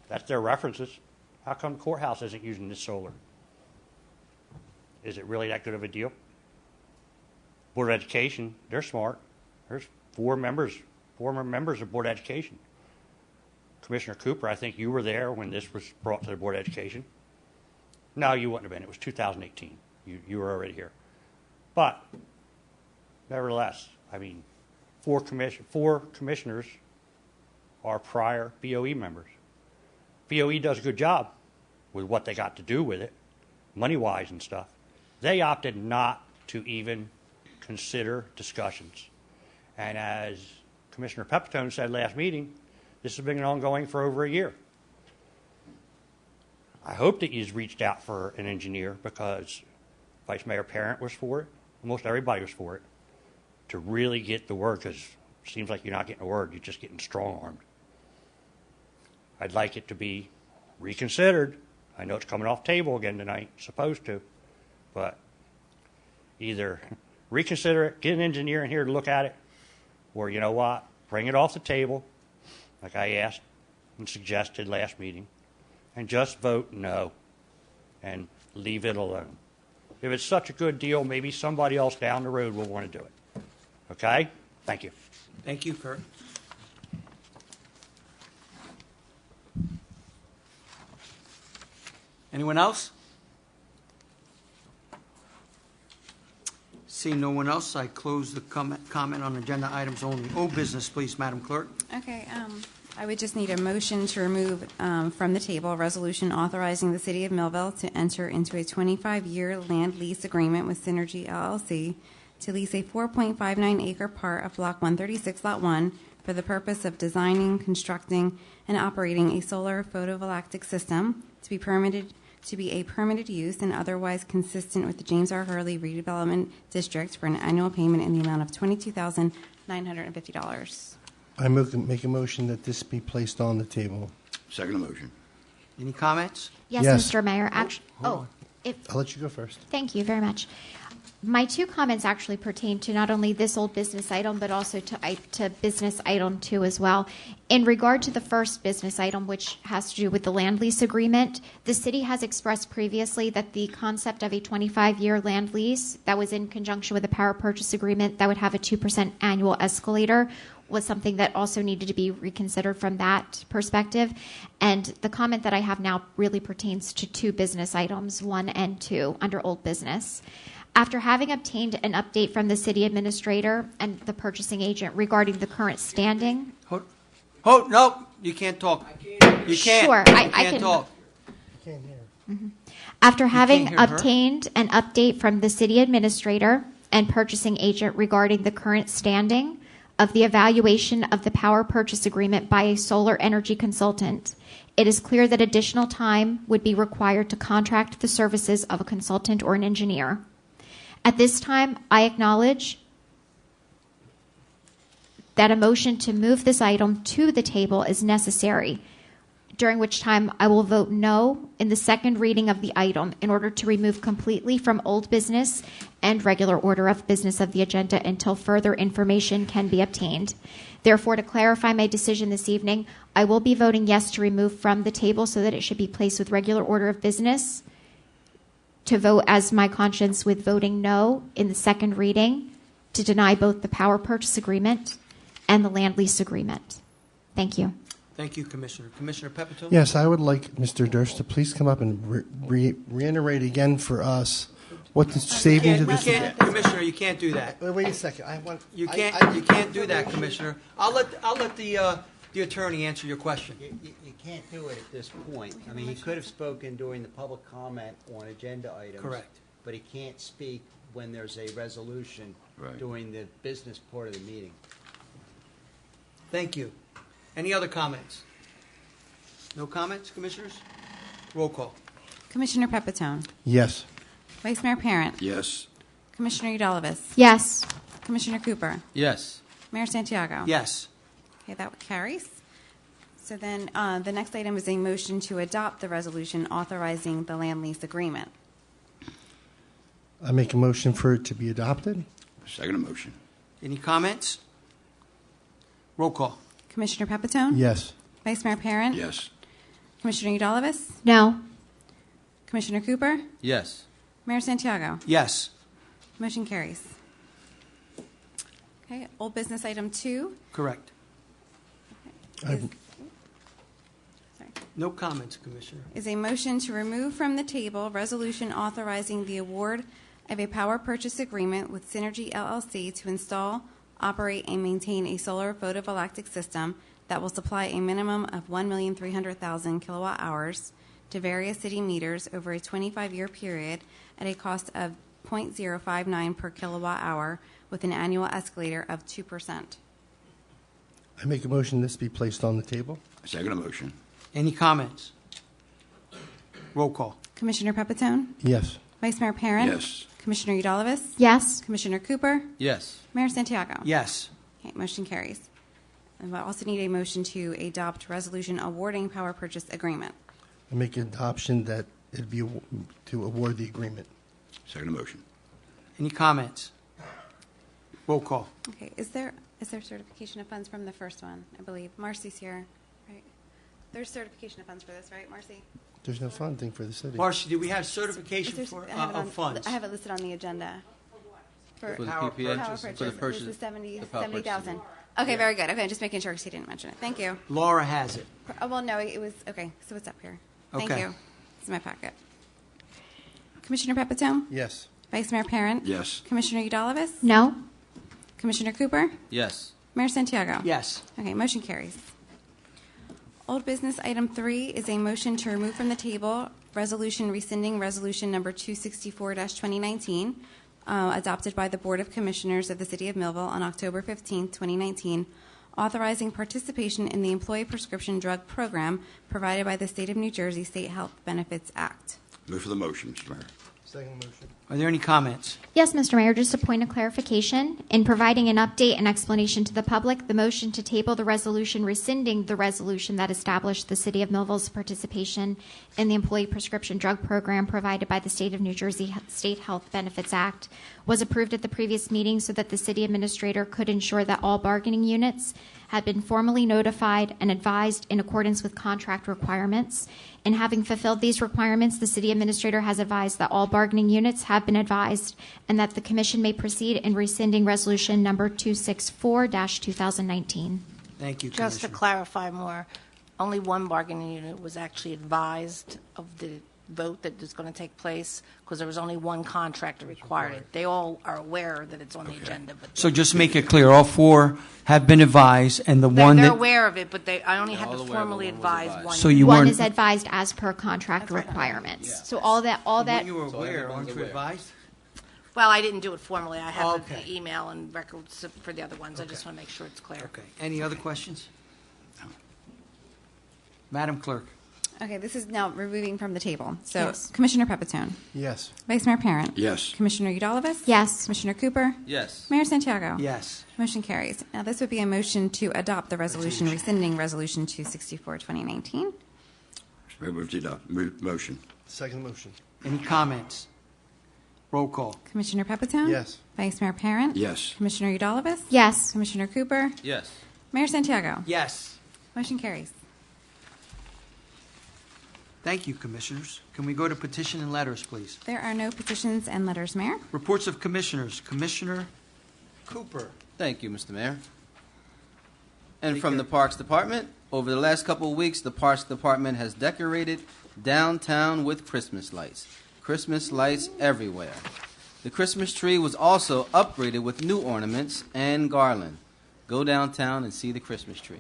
That's their references. How come the courthouse isn't using this solar? Is it really that good of a deal? Board of Education, they're smart. There's former members of Board of Education. Commissioner Cooper, I think you were there when this was brought to the Board of Education. No, you wouldn't have been. It was 2018. You were already here. But, nevertheless, I mean, four commissioners are prior BOE members. BOE does a good job with what they got to do with it, money-wise and stuff. They opted not to even consider discussions. And as Commissioner Pepitone said last meeting, this has been ongoing for over a year. I hope that he's reached out for an engineer because Vice Mayor Parent was for it. Almost everybody was for it. To really get the word, because it seems like you're not getting the word, you're just getting strong-armed. I'd like it to be reconsidered. I know it's coming off the table again tonight, supposed to, but either reconsider it, get an engineer in here to look at it, or you know what, bring it off the table, like I asked and suggested last meeting, and just vote no and leave it alone. If it's such a good deal, maybe somebody else down the road will want to do it. Okay? Thank you. Thank you, Kurt. Anyone else? Seeing no one else, I close the comment on agenda items only. Old business, please, Madam Clerk. Okay, I would just need a motion to remove from the table a resolution authorizing the City of Millville to enter into a 25-year land lease agreement with Synergy LLC to lease a 4.59-acre part of Block 136, Lot 1 for the purpose of designing, constructing, and operating a solar photovoltaic system to be a permitted use and otherwise consistent with the James R. Hurley Redevelopment District for an annual payment in the amount of $22,950. I make a motion that this be placed on the table. Second motion. Any comments? Yes, Yes. Mr. Mayor. Actually, Hold on. if I'll let you go first. Thank you very much. My two comments actually pertain to not only this old business item, but also to business item 2 as well. In regard to the first business item, which has to do with the land lease agreement, the city has expressed previously that the concept of a 25-year land lease that was in conjunction with a power purchase agreement that would have a 2% annual escalator was something that also needed to be reconsidered from that perspective. And the comment that I have now really pertains to 2 business items, 1 and 2, under old business. After having obtained an update from the city administrator and the purchasing agent regarding the current standing. Hold, no, you can't talk. You can't. Sure, You I can't can talk. Can't hear. After having can't hear her? obtained an update from the city administrator and purchasing agent regarding the current standing of the evaluation of the power purchase agreement by a solar energy consultant, it is clear that additional time would be required to contract the services of a consultant or an engineer. At this time, I acknowledge that a motion to move this item to the table is necessary, during which time I will vote no in the second reading of the item in order to remove completely from old business and regular order of business of the agenda until further information can be obtained. Therefore, to clarify my decision this evening, I will be voting yes to remove from the table so that it should be placed with regular order of business, to vote as my conscience with voting no in the second reading, to deny both the power purchase agreement and the land lease agreement. Thank you. Thank you, Commissioner. Commissioner Pepitone? Yes, I would like Mr. Durst to please come up and reiterate again for us what the savings of this. Commissioner, you can't do that. Wait a second. You can't do that, Commissioner. I'll let the attorney answer your question. You can't do it at this point. I mean, he could have spoken during the public comment on agenda items. Correct. But he can't speak when there's a resolution Right. during the business part of the meeting. Thank you. Any other comments? No comments, Commissioners? Roll call. Commissioner Pepitone, Yes. Vice Mayor Parent, Yes. Commissioner Udalvis, Yes. Commissioner Cooper, Yes. Mayor Santiago. Yes. Okay, that carries. So then the next item is a motion to adopt the resolution authorizing the land lease agreement. I make a motion for it to be adopted. Second motion. Any comments? Roll call. Commissioner Pepitone? Yes. Vice Mayor Parent? Yes. Commissioner Udalvis? No. Commissioner Cooper? Yes. Mayor Santiago? Yes. Motion carries. Okay, old business item 2 Correct. is, No comments, Commissioner. is a motion to remove from the table resolution authorizing the award of a power purchase agreement with Synergy LLC to install, operate, and maintain a solar photovoltaic system that will supply a minimum of 1,300,000 kilowatt hours to various city meters over a 25-year period at a cost of $0.059 per kilowatt hour with an annual escalator of 2%. I make a motion this be placed on the table. Second motion. Any comments? Roll call. Commissioner Pepitone? Yes. Vice Mayor Perrin? Yes. Commissioner Udalvis? Yes. Commissioner Cooper? Yes. Mayor Santiago? Yes. Okay, motion carries. And we also need a motion to adopt resolution awarding power purchase agreement. I make an adoption that it be to award the agreement. Second motion. Any comments? Roll call. Okay, is there certification of funds from the first one? I believe Marcy's here, right? There's certification of funds for this, right, Marcy? There's no funding for the city. Marcy, do we have certification Is there- for, I have it on- of funds? I have it listed on the agenda. For the Power PPA? Power For the purchase. purchase? This is the power purchase. 70,000. Okay, very good. Okay, just making sure because he didn't mention it. Thank you. Laura has it. Oh, well, no, it was, okay, so it's up here. Thank Okay. you. This is my packet. Commissioner Pepitone? Yes. Vice Mayor Parent? Yes. Commissioner Udalvis? No. Commissioner Cooper? Yes. Mayor Santiago? Yes. Okay, motion carries. Old business item 3 is a motion to remove from the table resolution rescinding resolution number 264-2019, adopted by the Board of Commissioners of the City of Millville on October 15, 2019, authorizing participation in the Employee Prescription Drug Program provided by the State of New Jersey State Health Benefits Act. Move for the motion, Mr. Mayor. Second motion. Are there any comments? Yes, Mr. Mayor, just a point of clarification. In providing an update and explanation to the public, the motion to table the resolution rescinding the resolution that established the City of Millville's participation in the Employee Prescription Drug Program provided by the State of New Jersey State Health Benefits Act was approved at the previous meeting so that the city administrator could ensure that all bargaining units had been formally notified and advised in accordance with contract requirements. In having fulfilled these requirements, the city administrator has advised that all bargaining units have been advised and that the commission may proceed in rescinding resolution number 264-2019. Thank you, Just to Commissioner. clarify more, only one bargaining unit was actually advised of the vote that is going to take place because there was only one contractor required it. They all are aware that it's on the agenda, but So just make it clear, all four have been advised, and the one they're that... aware of it, but I only had all to aware, but formally one was advise advised. one. So you One weren't... is advised as per contract requirements. Yeah. So all that, When you were So aware, everyone's aren't you aware. advised? Well, I didn't do it formally. I have Okay. the email and records for the other ones. I just want to make sure it's clear. Okay. Any other questions? Madam Clerk? Okay, this is now removing from the table. So Yes. Commissioner Pepitone, Yes. Vice Mayor Parent, Yes. Commissioner Udalvis, Yes. Commissioner Cooper, Yes. Mayor Santiago. Yes. Motion carries. Now, this would be a motion to adopt the resolution rescinding Resolution 264, 2019. Move the motion. Second motion. Any comments? Roll call. Commissioner Pepitone? Yes. Vice Mayor Parent? Yes. Commissioner Udalvis? Yes. Commissioner Cooper? Yes. Mayor Santiago? Yes. Motion carries. Thank you, Commissioners. Can we go to petition and letters, please? There are no petitions and letters, Mayor. Reports of Commissioners. Commissioner Cooper. Thank you, Mr. Mayor. And from the Parks Department, over the last couple of weeks, the Parks Department has decorated downtown with Christmas lights. Christmas lights everywhere. The Christmas tree was also upgraded with new ornaments and garland. Go downtown and see the Christmas tree.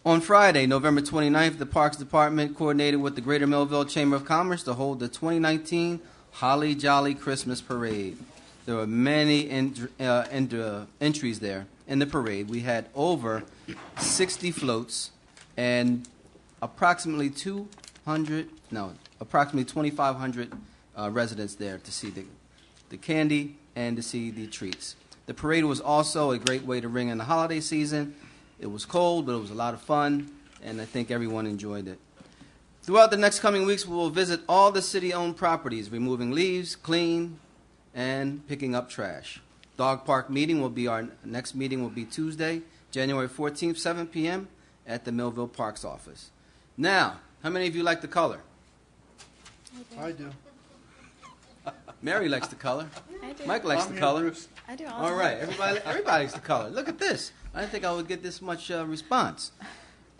On Friday, November 29th, the Parks Department coordinated with the Greater Millville Chamber of Commerce to hold the 2019 Holly Jolly Christmas Parade. There were many entries there in the parade. We had over 60 floats and approximately 2,500 residents there to see the candy and to see the treats. The parade was also a great way to ring in the holiday season. It was cold, but it was a lot of fun, and I think everyone enjoyed it. Throughout the next coming weeks, we will visit all the city-owned properties, removing leaves, clean, and picking up trash. Dog Park meeting will be our next meeting will be Tuesday, January 14th, 7 p.m. at the Millville Parks office. Now, how many of you like the color? I do. Mary likes the color. I do. Mike likes the color. I do. All right, everybody likes the color. Look at this. I didn't think I would get this much response.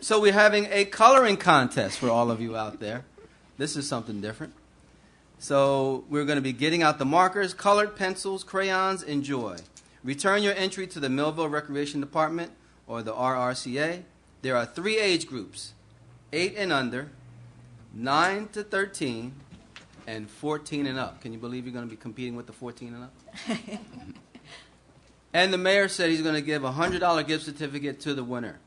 So we're having a coloring contest for all of you out there. This is something different. So we're going to be getting out the markers, colored pencils, crayons. Enjoy. Return your entry to the Millville Recreation Department or the RRCA. There are 3 age groups, 8 and under, 9 to 13, and 14 and up. Can you believe you're going to be competing with the 14 and up? And the mayor said he's going to give a $100 gift certificate to the winner.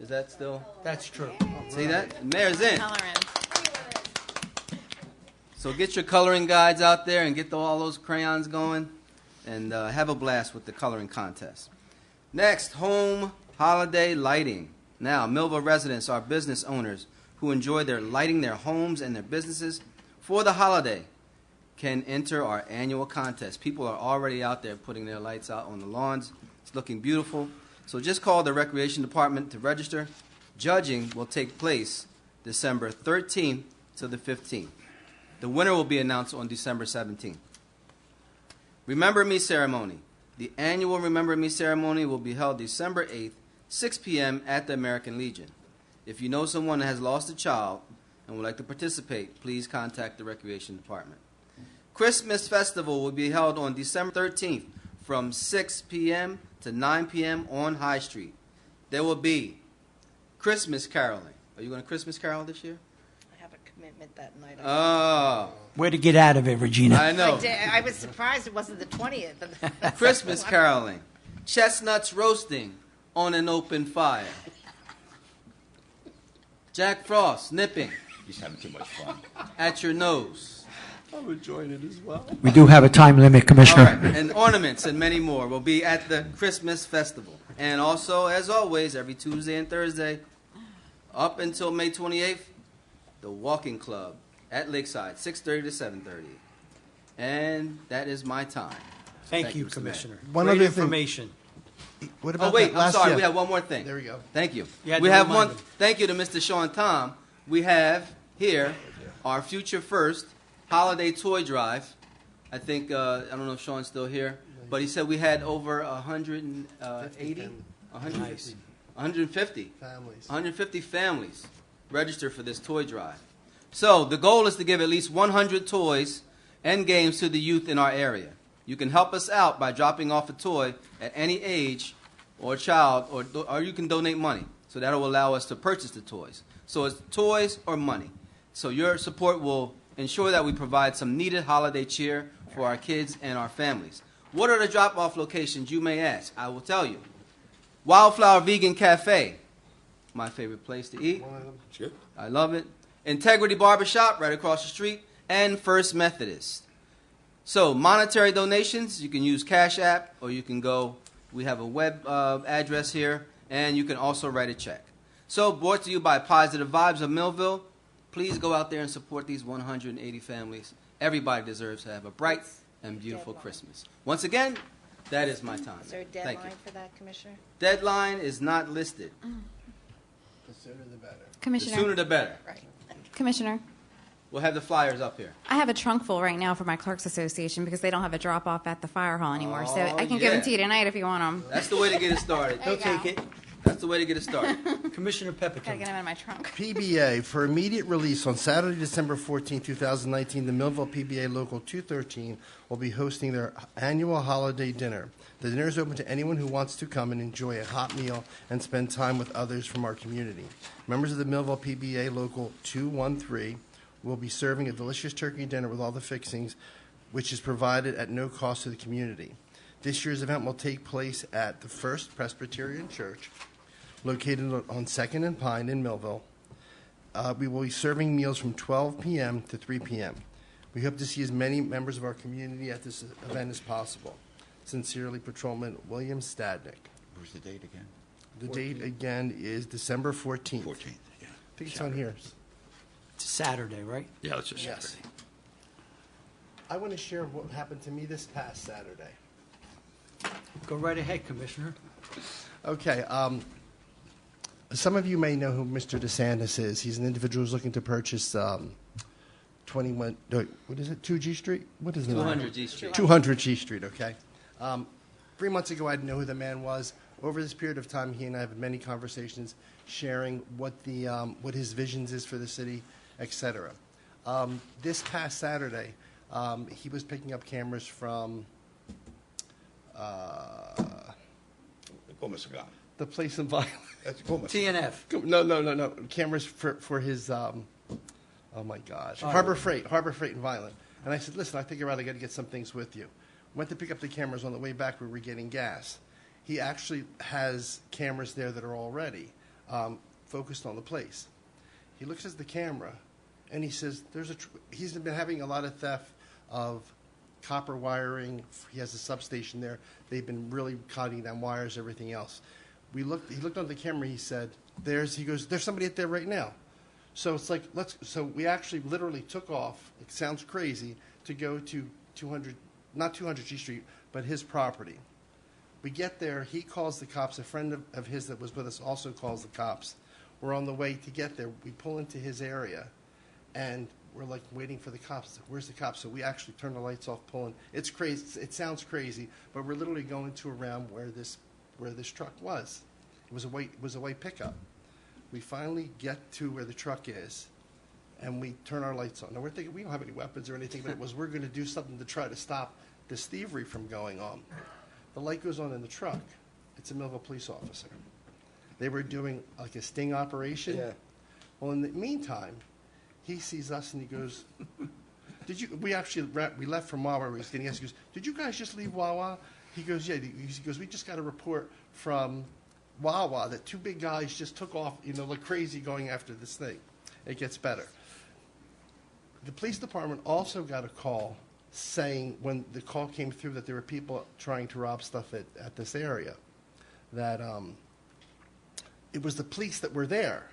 Is that still? That's true. See that? The mayor's in. Color in. So get your coloring guides out there and get all those crayons going and have a blast with the coloring contest. Next, home holiday lighting. Now, Millville residents are business owners who enjoy lighting their homes and their businesses for the holiday can enter our annual contest. People are already out there putting their lights out on the lawns. It's looking beautiful. So just call the Recreation Department to register. Judging will take place December 13th to the 15th. The winner will be announced on December 17th. Remember Me ceremony. The annual Remember Me ceremony will be held December 8th, 6 p.m. at the American Legion. If you know someone that has lost a child and would like to participate, please contact the Recreation Department. Christmas Festival will be held on December 13th from 6 p.m. to 9 p.m. on High Street. There will be Christmas caroling. Are you going to Christmas carol this year? I have a commitment that night. Oh, Way to get out of it, Regina. I know. I was surprised it wasn't the 20th. Christmas caroling. Chestnuts roasting on an open fire. Jack Frost nipping He's having too much fun. at your nose. I'm enjoying it as well. We do have a time limit, All Commissioner. right, and ornaments and many more will be at the Christmas festival. And also, as always, every Tuesday and Thursday, up until May 28th, the Walking Club at Lakeside, 6:30 to 7:30. And that is my time. Thank you, Mr. Mayor. Commissioner. One Great other thing. information. What Oh, about wait, that I'm last sorry. year? We have one more thing. There we go. Thank you. You had We to have remind one. him. Thank you to Mr. Sean Tom. We have here our Future First Holiday Toy Drive. I think, I don't know if Sean's still here, but he said we had over 180, 150. Families. 150 families register for this toy drive. So the goal is to give at least 100 toys and games to the youth in our area. You can help us out by dropping off a toy at any age or child, or you can donate money. So that will allow us to purchase the toys. So it's toys or money. So your support will ensure that we provide some needed holiday cheer for our kids and our families. What are the drop-off locations, you may ask? I will tell you. Wildflower Vegan Cafe, my favorite place to eat. It's good. I love it. Integrity Barbershop, right across the street, and First Methodist. So monetary donations, you can use Cash App, or you can go, we have a web address here, and you can also write a check. So brought to you by Positive Vibes of Millville. Please go out there and support these 180 families. Everybody deserves to have a bright and beautiful Christmas. Once again, that is my time. Is there a Thank you. deadline for that, Commissioner? Deadline is not listed. The sooner the better. The Commissioner, sooner the better. Right. Commissioner, We'll have the flyers up here. I have a trunk full right now for my Clerks Association because they don't have a drop off at the fire hall anymore. So Oh, I can give them yeah. to you tonight if you want them. That's the way to get it started. There you He'll take go. it. That's the way to get it started. Commissioner Gotta get Pepperton. them in my trunk. PBA for immediate release on Saturday, December 14, 2019, the Millville PBA Local 213 will be hosting their annual holiday dinner. The dinner is open to anyone who wants to come and enjoy a hot meal and spend time with others from our community. Members of the Millville PBA Local 213 will be serving a delicious turkey dinner with all the fixings, which is provided at no cost to the community. This year's event will take place at the First Presbyterian Church, located on 2nd and Pine in Millville. We will be serving meals from 12 p.m. to 3 p.m. We hope to see as many members of our community at this event as possible. Sincerely, Patrolman William Stadnick. What's the date again? The date again is December 14th. 14th, yeah. I think it's on here. It's a Saturday, right? Yeah, it's a Saturday. Yes. I want to share what happened to me this past Saturday. Go right ahead, Commissioner. Okay. Some of you may know who Mr. DeSantis is. He's an individual who's looking to purchase 21. What is it? 2G Street. What is it? 200 G Street. 200 G Street. Okay. 3 months ago, I didn't know who the man was. Over this period of time, he and I have had many conversations, sharing what his visions is for the city, etc. This past Saturday, he was picking up cameras from the place in Violet. TNF. No. Cameras for his, oh my gosh, Harbor Freight and Violent. And I said, listen, I think I'd rather got to get some things with you. Went to pick up the cameras on the way back. We were getting gas. He actually has cameras there that are already focused on the place. He looks at the camera, and he says, he's been having a lot of theft of copper wiring. He has a substation there. They've been really cutting down wires, everything else. He looked on the camera. He said, there's somebody out there right now. So it's like, so we actually literally took off. It sounds crazy to go to 200, not 200 G Street, but his property. We get there. He calls the cops. A friend of his that was with us also calls the cops. We're on the way to get there. We pull into his area, and we're like waiting for the cops. Where's the cops? So we actually turn the lights off, pulling. It's crazy. It sounds crazy, but we're literally going to around where this truck was. It was a white pickup. We finally get to where the truck is, and we turn our lights on. Now we're thinking we don't have any weapons or anything, but we're going to do something to try to stop this thievery from going on. The light goes on in the truck. It's a Millville police officer. They were doing like a sting operation. Yeah. Well, in the meantime, he sees us and he goes, we left from Wawa. We was getting gas. He goes, did you guys just leave Wawa? He goes, yeah. He goes, we just got a report from Wawa that two big guys just took off, like crazy going after this thing. It gets better. The police department also got a call saying, when the call came through that there were people trying to rob stuff at this area, that it was the police that were there.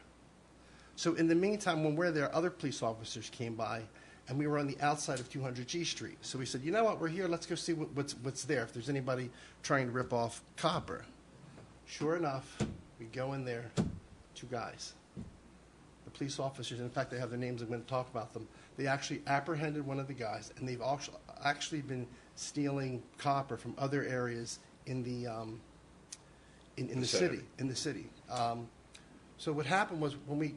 So in the meantime, when we're there, other police officers came by, and we were on the outside of 200 G Street. So we said, you know what, we're here, let's go see what's there, if there's anybody trying to rip off copper. Sure enough, we go in there, 2 guys. The police officers, in fact, they have their names, I'm going to talk about them. They actually apprehended one of the guys, and they've actually been stealing copper from other areas in the city. So what happened was when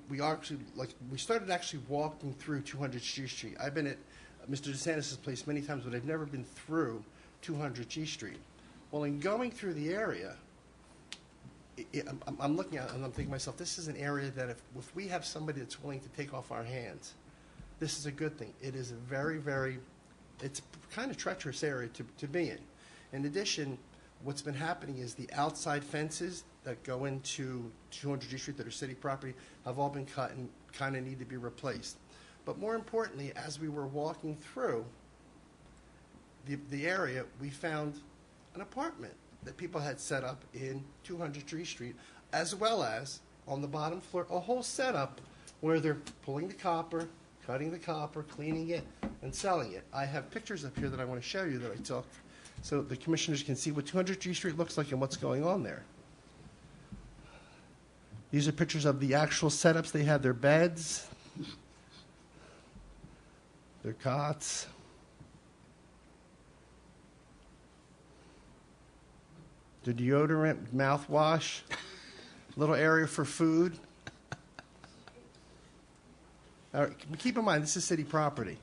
we actually, like, we started actually walking through 200 G Street. I've been at Mr. DeSantis' place many times, but I've never been through 200 G Street. Well, in going through the area, I'm looking at it and I'm thinking to myself, this is an area that if we have somebody that's willing to take off our hands, this is a good thing. It is a very, very, it's a kind of treacherous area to be in. In addition, what's been happening is the outside fences that go into 200 G Street that are city property have all been cut and kind of need to be replaced. But more importantly, as we were walking through the area, we found an apartment that people had set up in 200 G Street, as well as on the bottom floor, a whole setup where they're pulling the copper, cutting the copper, cleaning it, and selling it. I have pictures up here that I want to show you that I took so the commissioners can see what 200 G Street looks like and what's going on there. These are pictures of the actual setups. They have their beds, their cots. The deodorant, mouthwash, little area for food. All right, keep in mind, this is city property.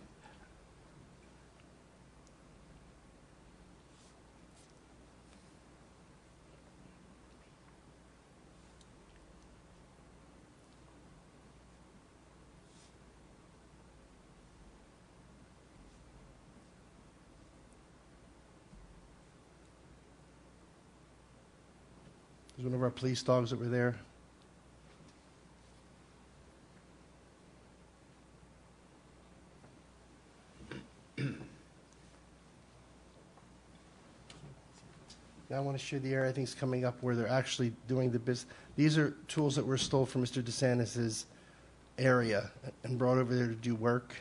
There's one of our police dogs that were there. Now I want to show the area I think is coming up where they're actually doing the business. These are tools that were stole from Mr. DeSantis' area and brought over there to do work.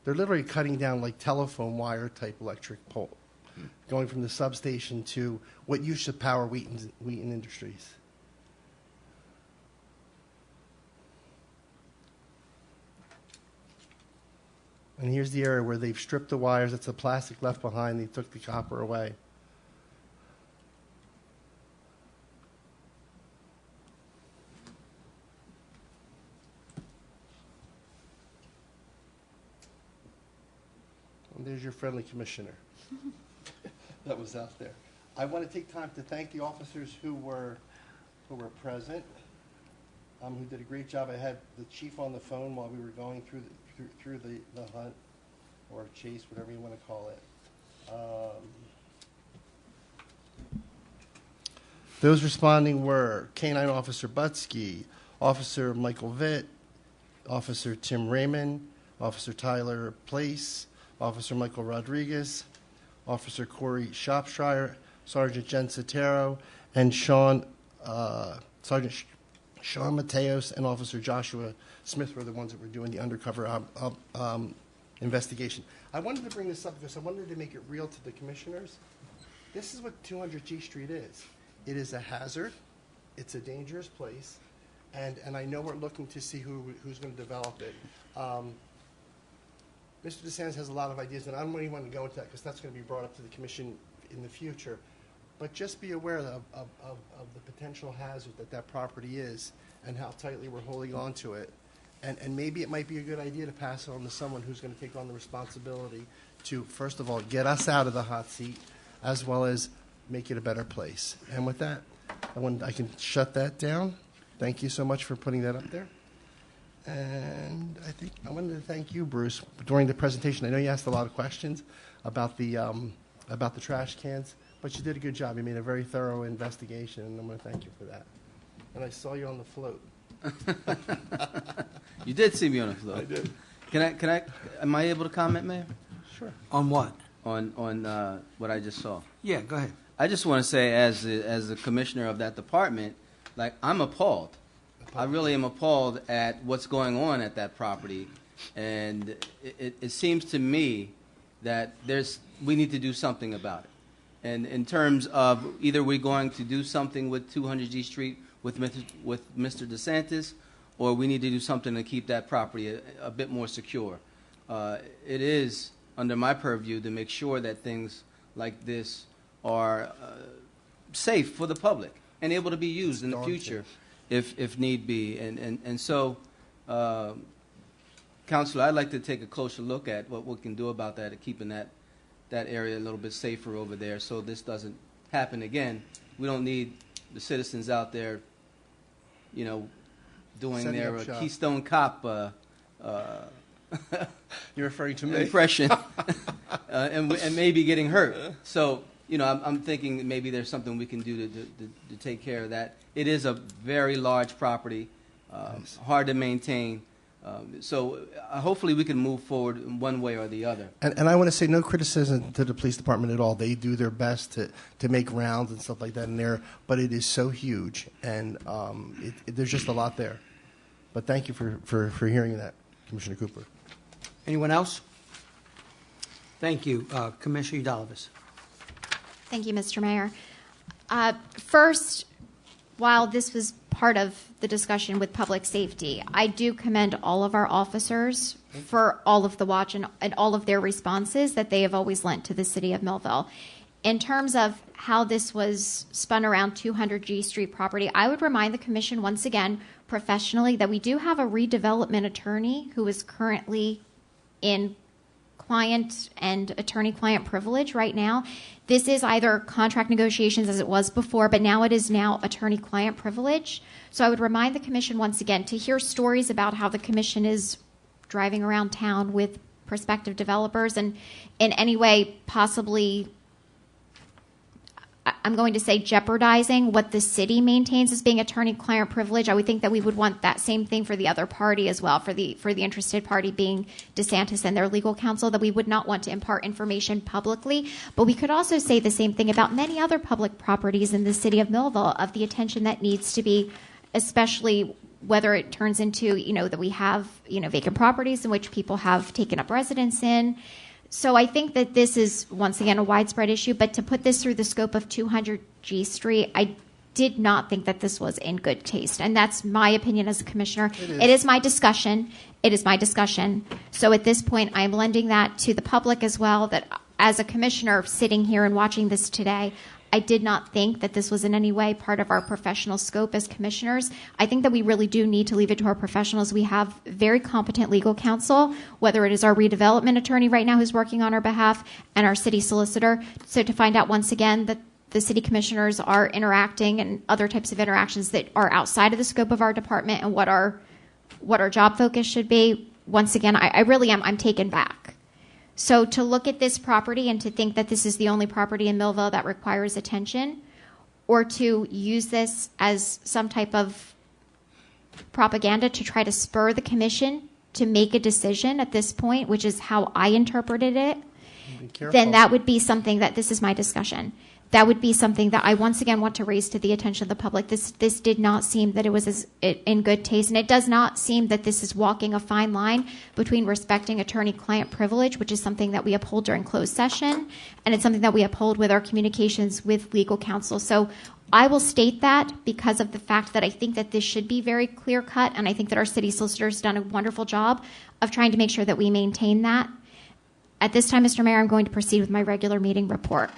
They're literally cutting down like telephone wire type electric pole, going from the substation to what used to power Wheaton Industries. And here's the area where they've stripped the wires. That's the plastic left behind. They took the copper away. And there's your friendly commissioner that was out there. I want to take time to thank the officers who were present, who did a great job. I had the chief on the phone while we were going through the hunt, or chase, whatever you want to call it. Those responding were K-9 Officer Butsky, Officer Michael Vitt, Officer Tim Raymond, Officer Tyler Place, Officer Michael Rodriguez, Officer Corey Shropshire, Sergeant Jen Sotero, and Sergeant Sean Mateos and Officer Joshua Smith were the ones that were doing the undercover investigation. I wanted to bring this up because I wanted to make it real to the commissioners. This is what 200 G Street is. It is a hazard. It's a dangerous place. And I know we're looking to see who's going to develop it. Mr. DeSantis has a lot of ideas, and I don't really want to go into that because that's going to be brought up to the commission in the future. But just be aware of the potential hazard that property is and how tightly we're holding on to it. And maybe it might be a good idea to pass it on to someone who's going to take on the responsibility to, first of all, get us out of the hot seat, as well as make it a better place. And with that, I can shut that down. Thank you so much for putting that up there. And I think I wanted to thank you, Bruce, during the presentation. I know you asked a lot of questions about the trash cans, but you did a good job. You made a very thorough investigation, and I'm going to thank you for that. And I saw you on the float. You did see me on the float. I did. Am I able to comment, Mayor, On what? on what I just saw? Yeah, go ahead. I just want to say, as the commissioner of that department, like, I'm appalled. I really am appalled at what's going on at that property, and it seems to me that we need to do something about it. And in terms of either we're going to do something with 200 G Street with Mr. DeSantis, or we need to do something to keep that property a bit more secure. It is under my purview to make sure that things like this are safe for the public and able to be used in the future if need be. And so, Councilor, I'd like to take a closer look at what we can do about that and keeping that area a little bit safer over there so this doesn't happen again. We don't need the citizens out there, doing Setting their up shop. Keystone Cop You're referring to me? impression and maybe getting hurt. So, I'm thinking that maybe there's something we can do to take care of that. It is a very large property, hard to maintain. So hopefully we can move forward in one way or the other. And I want to say no criticism to the police department at all. They do their best to make rounds and stuff like that in there, but it is so huge, and there's just a lot there. But thank you for hearing that, Commissioner Cooper. Anyone else? Thank you. Commissioner Udalvis. Thank you, Mr. Mayor. First, while this was part of the discussion with public safety, I do commend all of our officers for all of the watch and all of their responses that they have always lent to the city of Millville. In terms of how this was spun around 200 G Street property, I would remind the commission once again, professionally, that we do have a redevelopment attorney who is currently in client and attorney-client privilege right now. This is either contract negotiations as it was before, but now it is now attorney-client privilege. So I would remind the commission once again to hear stories about how the commission is driving around town with prospective developers and in any way possibly, I'm going to say, jeopardizing what the city maintains as being attorney-client privilege. I would think that we would want that same thing for the other party as well, for the interested party being DeSantis and their legal counsel, that we would not want to impart information publicly. But we could also say the same thing about many other public properties in the city of Millville, of the attention that needs to be, especially whether it turns into, that we have, vacant properties in which people have taken up residence in. So I think that this is, once again, a widespread issue, but to put this through the scope of 200 G Street, I did not think that this was in good taste. And that's my opinion as a commissioner. It is my discussion. It is my discussion. So at this point, I'm lending that to the public as well, that as a commissioner sitting here and watching this today, I did not think that this was in any way part of our professional scope as commissioners. I think that we really do need to leave it to our professionals. We have very competent legal counsel, whether it is our redevelopment attorney right now who's working on our behalf and our city solicitor. So to find out once again that the city commissioners are interacting and other types of interactions that are outside of the scope of our department and what our job focus should be, once again, I really am, I'm taken back. So to look at this property and to think that this is the only property in Millville that requires attention, or to use this as some type of propaganda to try to spur the commission to make a decision at this point, which is how I interpreted it, then that would be something that, this is my discussion, that would be something that I once again want to raise to the attention of the public. This did not seem that it was in good taste, and it does not seem that this is walking a fine line between respecting attorney-client privilege, which is something that we uphold during closed session, and it's something that we uphold with our communications with legal counsel. So I will state that because of the fact that I think that this should be very clear-cut, and I think that our city solicitor has done a wonderful job of trying to make sure that we maintain that. At this time, Mr. Mayor, I'm going to proceed with my regular meeting report.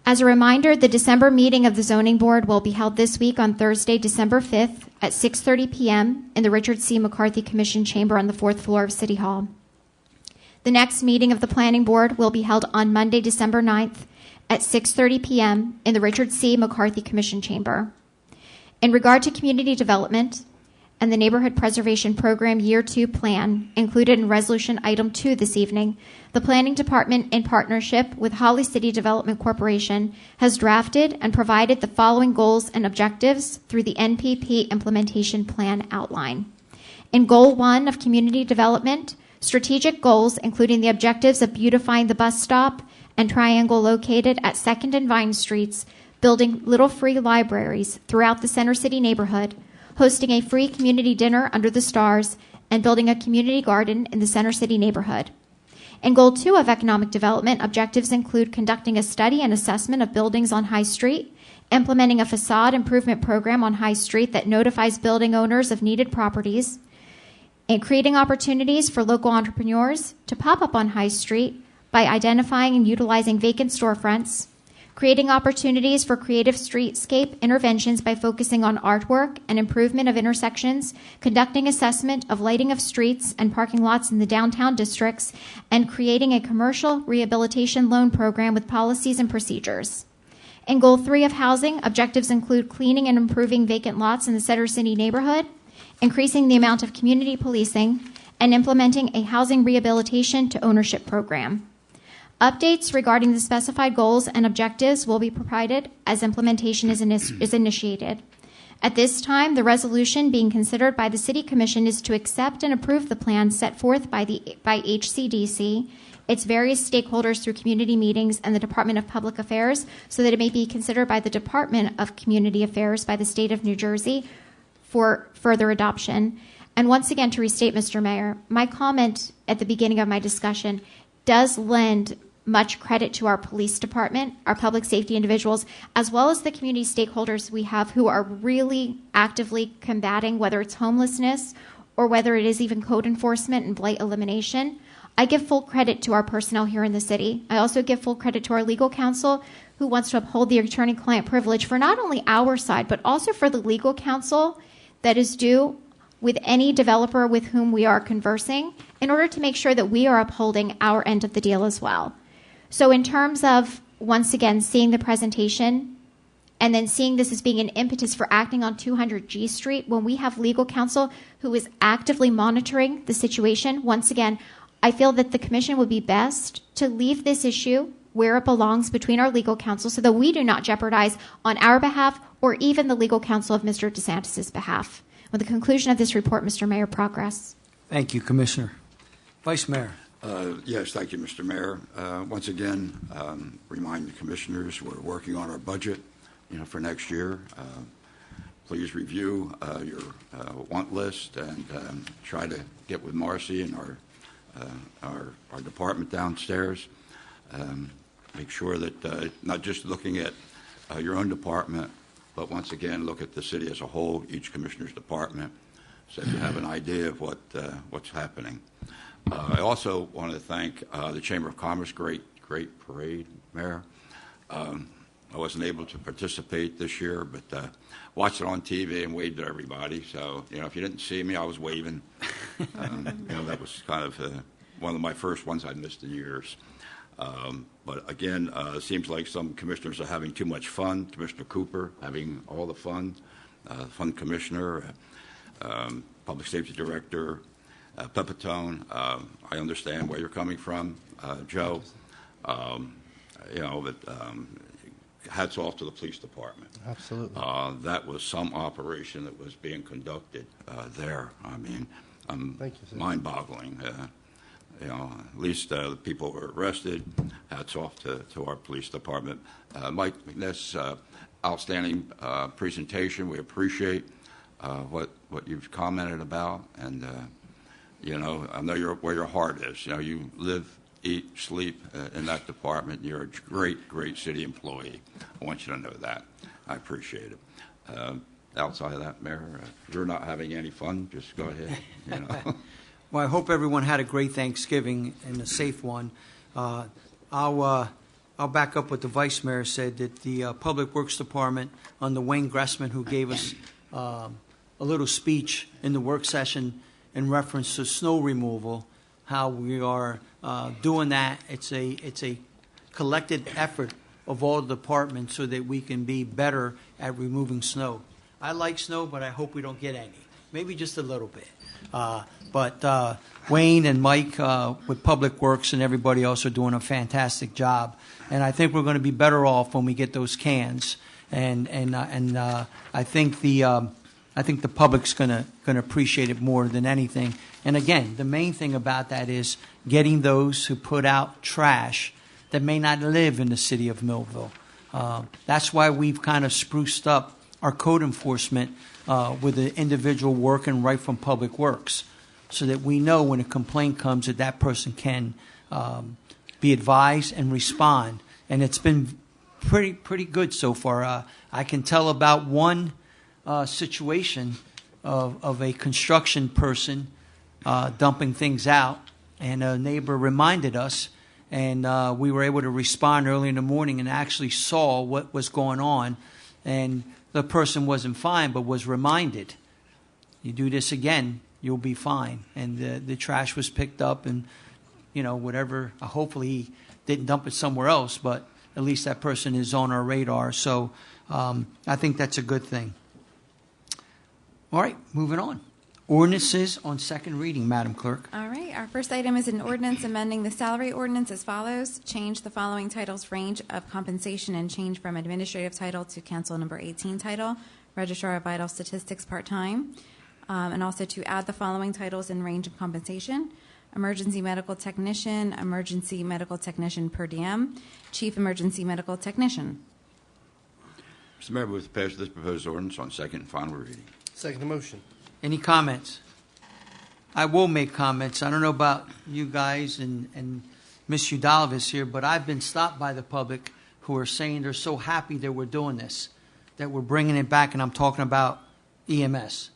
As a reminder, the December meeting of the Zoning Board will be held this week on Thursday, December 5th at 6:30 p.m. in the Richard C. McCarthy Commission Chamber on the 4th floor of City Hall. The next meeting of the Planning Board will be held on Monday, December 9th at 6:30 p.m. in the Richard C. McCarthy Commission Chamber. In regard to community development and the Neighborhood Preservation Program Year 2 plan included in Resolution Item 2 this evening, the Planning Department, in partnership with Holly City Development Corporation, has drafted and provided the following goals and objectives through the NPP Implementation Plan outline. In Goal 1 of Community Development, Strategic goals, including the objectives of beautifying the bus stop and triangle located at 2nd and Vine Streets, building little free libraries throughout the Center City neighborhood, hosting a free community dinner under the stars, and building a community garden in the Center City neighborhood. In Goal 2 of Economic Development, objectives include conducting a study and assessment of buildings on High Street, implementing a facade improvement program on High Street that notifies building owners of needed properties, and creating opportunities for local entrepreneurs to pop up on High Street by identifying and utilizing vacant storefronts, creating opportunities for creative streetscape interventions by focusing on artwork and improvement of intersections, conducting assessment of lighting of streets and parking lots in the downtown districts, and creating a commercial rehabilitation loan program with policies and procedures. In Goal 3 of Housing, objectives include cleaning and improving vacant lots in the Center City neighborhood, increasing the amount of community policing, and implementing a housing rehabilitation to ownership program. Updates regarding the specified goals and objectives will be provided as implementation is initiated. At this time, the resolution being considered by the City Commission is to accept and approve the plan set forth by HCDC, its various stakeholders through community meetings, and the Department of Public Affairs, so that it may be considered by the Department of Community Affairs by the State of New Jersey for further adoption. And once again, to restate, Mr. Mayor, my comment at the beginning of my discussion does lend much credit to our police department, our public safety individuals, as well as the community stakeholders we have who are really actively combating, whether it's homelessness or whether it is even code enforcement and blight elimination. I give full credit to our personnel here in the city. I also give full credit to our legal counsel who wants to uphold the attorney-client privilege for not only our side, but also for the legal counsel that is due with any developer with whom we are conversing in order to make sure that we are upholding our end of the deal as well. So in terms of, once again, seeing the presentation and then seeing this as being an impetus for acting on 200 G Street, when we have legal counsel who is actively monitoring the situation, once again, I feel that the commission would be best to leave this issue where it belongs between our legal counsel so that we do not jeopardize on our behalf or even the legal counsel of Mr. DeSantis' behalf. With the conclusion of this report, Mr. Mayor, progress. Thank you, Commissioner. Vice Mayor. Yes, thank you, Mr. Mayor. Once again, remind the commissioners we're working on our budget, for next year. Please review your want list and try to get with Marcy and our department downstairs. Make sure that not just looking at your own department, but once again look at the city as a whole, each commissioner's department, so you have an idea of what's happening. I also want to thank the Chamber of Commerce. Great parade, Mayor. I wasn't able to participate this year, but watched it on TV and waved at everybody. So, if you didn't see me, I was waving. That was kind of one of my first ones I missed in years. But again, it seems like some commissioners are having too much fun. Commissioner Cooper having all the fun. Fun commissioner, public safety director, Pepitone. I understand where you're coming from, Joe. But hats off to the police department. Absolutely. That was some operation that was being conducted there. I mean, Thank you, sir. mind-boggling. At least the people were arrested. Hats off to our police department. Mike McNiss, outstanding presentation. We appreciate what you've commented about, and I know where your heart is. You live, eat, sleep in that department. You're a great city employee. I want you to know that. I appreciate it. Outside of that, Mayor, if you're not having any fun, just go ahead. Well, I hope everyone had a great Thanksgiving and a safe one. I'll back up what the Vice Mayor said, that the Public Works Department, under Wayne Gressman, who gave us a little speech in the work session in reference to snow removal, how we are doing that. It's a collected effort of all the departments so that we can be better at removing snow. I like snow, but I hope we don't get any. Maybe just a little bit. But Wayne and Mike with Public Works and everybody else are doing a fantastic job. And I think we're going to be better off when we get those cans. And I think the public's going to appreciate it more than anything. And again, the main thing about that is getting those who put out trash that may not live in the city of Millville. That's why we've kind of spruced up our code enforcement with the individual working right from Public Works, so that we know when a complaint comes that that person can be advised and respond. And it's been pretty good so far. I can tell about one situation of a construction person dumping things out, and a neighbor reminded us, and we were able to respond early in the morning and actually saw what was going on. And the person wasn't fined, but was reminded, you do this again, you'll be fine. And the trash was picked up, and whatever, hopefully he didn't dump it somewhere else, but at least that person is on our radar. So I think that's a good thing. All right, moving on. Ordinances on second reading, Madam Clerk. All right, our first item is an ordinance amending the salary ordinance as follows. Change the following titles: range of compensation, and change from administrative title to council number 18 title, registrar of vital statistics part-time. And also to add the following titles in range of compensation: emergency medical technician per diem, chief emergency medical technician. Mr. Mayor, move to pass this proposed ordinance on second and final reading. Second the motion. Any comments? I will make comments. I don't know about you guys and Ms. Udalvis here, but I've been stopped by the public who are saying they're so happy that we're doing this, that we're bringing it back, and I'm talking about EMS.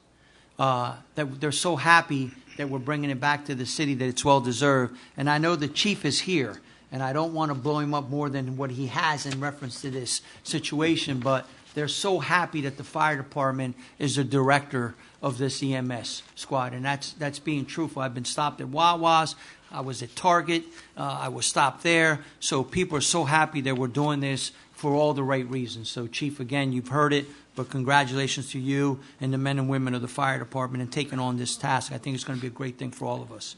That they're so happy that we're bringing it back to the city, that it's well-deserved. And I know the chief is here, and I don't want to blow him up more than what he has in reference to this situation, but they're so happy that the fire department is the director of this EMS squad, and that's being truthful. I've been stopped at Wawa's. I was at Target. I was stopped there. So people are so happy that we're doing this for all the right reasons. So, Chief, again, you've heard it, but congratulations to you and the men and women of the fire department in taking on this task. I think it's going to be a great thing for all of us.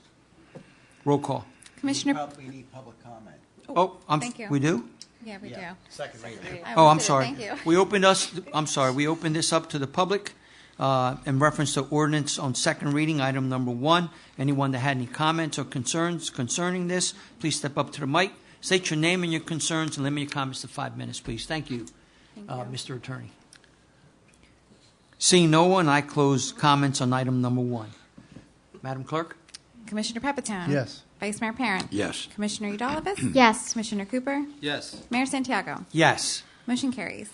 Roll call. Commissioner. We need public comment. Thank you. We do? Yeah, we do. Second reading. Oh, I'm sorry. Thank you. We opened this up to the public in reference to ordinance on second reading, item number 1. Anyone that had any comments or concerns concerning this, please step up to the mic. State your name and your concerns and limit your comments to 5 minutes, please. Thank you, Mr. Attorney. Seeing no one, I close comments on item number 1. Madam Clerk? Commissioner Pepitone. Yes. Vice Mayor Parent. Yes. Commissioner Udalvis. Yes. Commissioner Cooper. Yes. Mayor Santiago. Yes. Motion carries.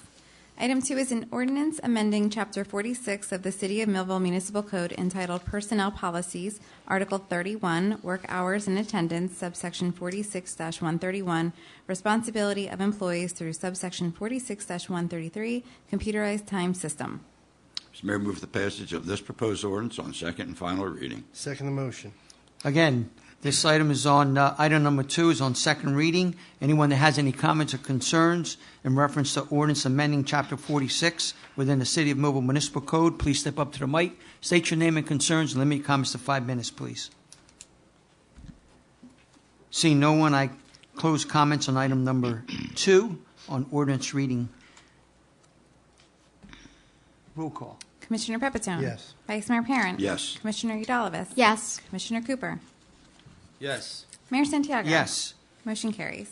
Item 2 is an ordinance amending Chapter 46 of the City of Millville Municipal Code entitled Personnel Policies, Article 31, Work Hours and Attendance, subsection 46-131, Responsibility of Employees through subsection 46-133, Computerized Time System. Mr. Mayor, move the passage of this proposed ordinance on second and final reading. Second the motion. Again, this item is on, item number 2 is on second reading. Anyone that has any comments or concerns in reference to ordinance amending Chapter 46 within the City of Millville Municipal Code, please step up to the mic. State your name and concerns and limit your comments to 5 minutes, please. Seeing no one, I close comments on item number 2 on ordinance reading. Roll call. Commissioner Pepitone. Yes. Vice Mayor Parent. Yes. Commissioner Udalvis. Yes. Commissioner Cooper. Yes. Mayor Santiago. Yes. Motion carries.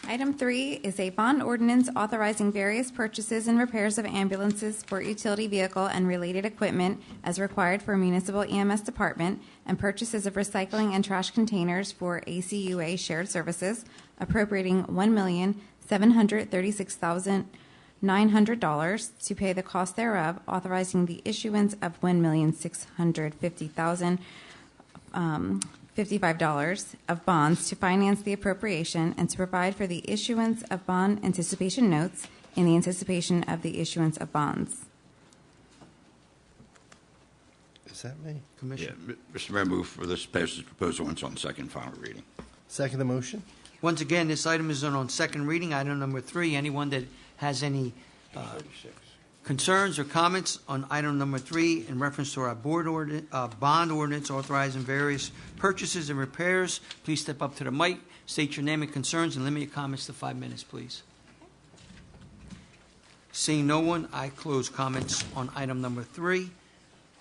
Item 3 is a bond ordinance authorizing various purchases and repairs of ambulances, sport utility vehicle, and related equipment as required for a municipal EMS department, and purchases of recycling and trash containers for ACUA shared services, appropriating $1,736,900 to pay the cost thereof, authorizing the issuance of $1,650,055 of bonds to finance the appropriation, and to provide for the issuance of bond anticipation notes in the anticipation of the issuance of bonds. Is that me? Yeah, Commissioner. Mr. Mayor, move for this passage proposed ordinance on second and final reading. Second the motion. Once again, this item is on second reading, item number 3. Anyone that has any concerns or comments on item number 3 in reference to our bond ordinance authorizing various purchases and repairs, please step up to the mic, state your name and concerns, and limit your comments to 5 minutes, please. Seeing no one, I close comments on item number 3.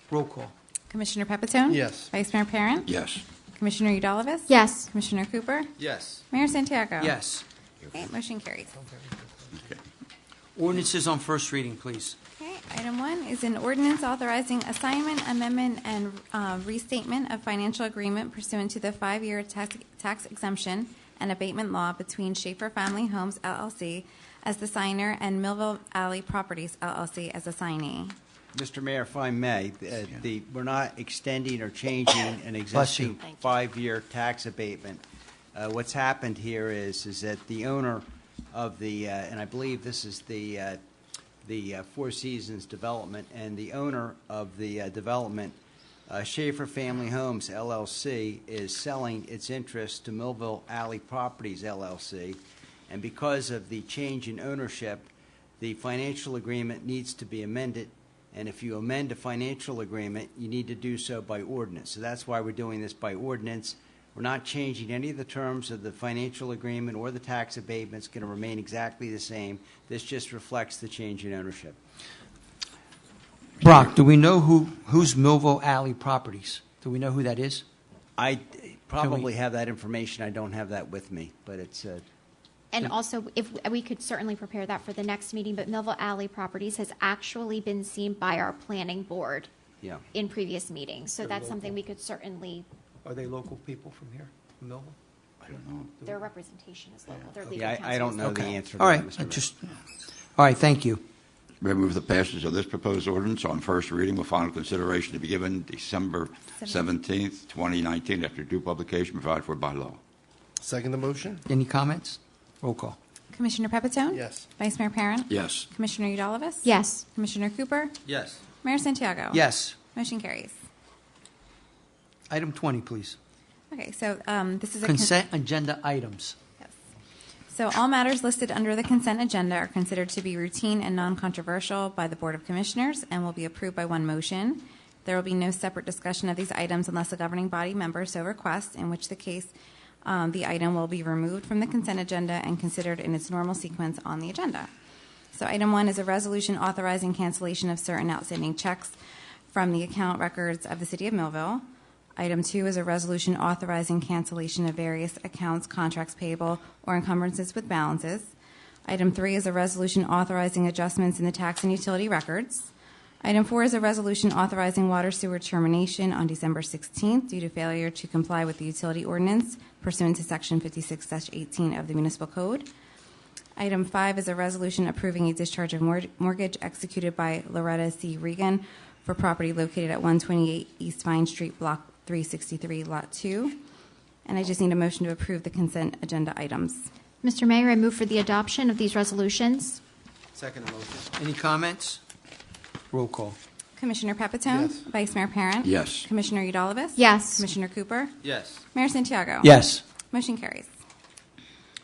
Roll call. Commissioner Pepitone? Yes. Vice Mayor Parent? Yes. Commissioner Udalvis? Yes. Commissioner Cooper? Yes. Mayor Santiago? Yes. Okay, motion carries. Ordinances on first reading, please. Okay, item 1 is an ordinance authorizing assignment, amendment, and restatement of financial agreement pursuant to the 5-year tax exemption and abatement law between Schaefer Family Homes, LLC, as the signer and Millville Alley Properties, LLC, as assignee. Mr. Mayor, if I may, we're not extending or changing an existing Thank you. 5-year tax abatement. What's happened here is that the owner of the, and I believe this is the Four Seasons development, and the owner of the development, Schaefer Family Homes, LLC, is selling its interest to Millville Alley Properties, LLC, and because of the change in ownership, the financial agreement needs to be amended. And if you amend a financial agreement, you need to do so by ordinance. So that's why we're doing this by ordinance. We're not changing any of the terms of the financial agreement or the tax abatement. It's going to remain exactly the same. This just reflects the change in ownership. Brock, do we know who's Millville Alley Properties? Do we know who that is? I probably have that information. I don't have that with me, but it's And also, if we could certainly prepare that for the next meeting, but Millville Alley Properties has actually been seen by our planning board yeah. in previous meetings. So that's something we could certainly, Are they local people from here, from Millville? I don't know. their representation is local. Their legal Yeah, counsel I don't is know local. the answer to All that, right, Mr. Mayor. all right, thank you. I move the passage of this proposed ordinance on first reading with final consideration to be given December 17th, 2019, after due publication provided for by law. Second the motion? Any comments? Roll call. Commissioner Pepitone? Yes. Vice Mayor Parent? Yes. Commissioner Udalvis? Yes. Commissioner Cooper? Yes. Mayor Santiago? Yes. Motion carries. Item 20, please. Okay, so this is a Consent agenda items. Yes. So all matters listed under the consent agenda are considered to be routine and non-controversial by the Board of Commissioners and will be approved by one motion. There will be no separate discussion of these items unless a governing body member so requests, in which the case the item will be removed from the consent agenda and considered in its normal sequence on the agenda. So item 1 is a resolution authorizing cancellation of certain outstanding checks from the account records of the City of Millville. Item 2 is a resolution authorizing cancellation of various accounts, contracts payable, or encumbrances with balances. Item 3 is a resolution authorizing adjustments in the tax and utility records. Item 4 is a resolution authorizing water sewer termination on December 16th due to failure to comply with the utility ordinance pursuant to Section 56-18 of the Municipal Code. Item 5 is a resolution approving a discharge of mortgage executed by Loretta C. Regan for property located at 128 East Vine Street, Block 363, Lot 2. And I just need a motion to approve the consent agenda items. Mr. Mayor, I move for the adoption of these resolutions. Second motion. Any comments? Roll call. Commissioner Pepitone? Yes. Vice Mayor Parent? Yes. Commissioner Udalvis? Yes. Commissioner Cooper? Yes. Mayor Santiago? Yes. Motion carries.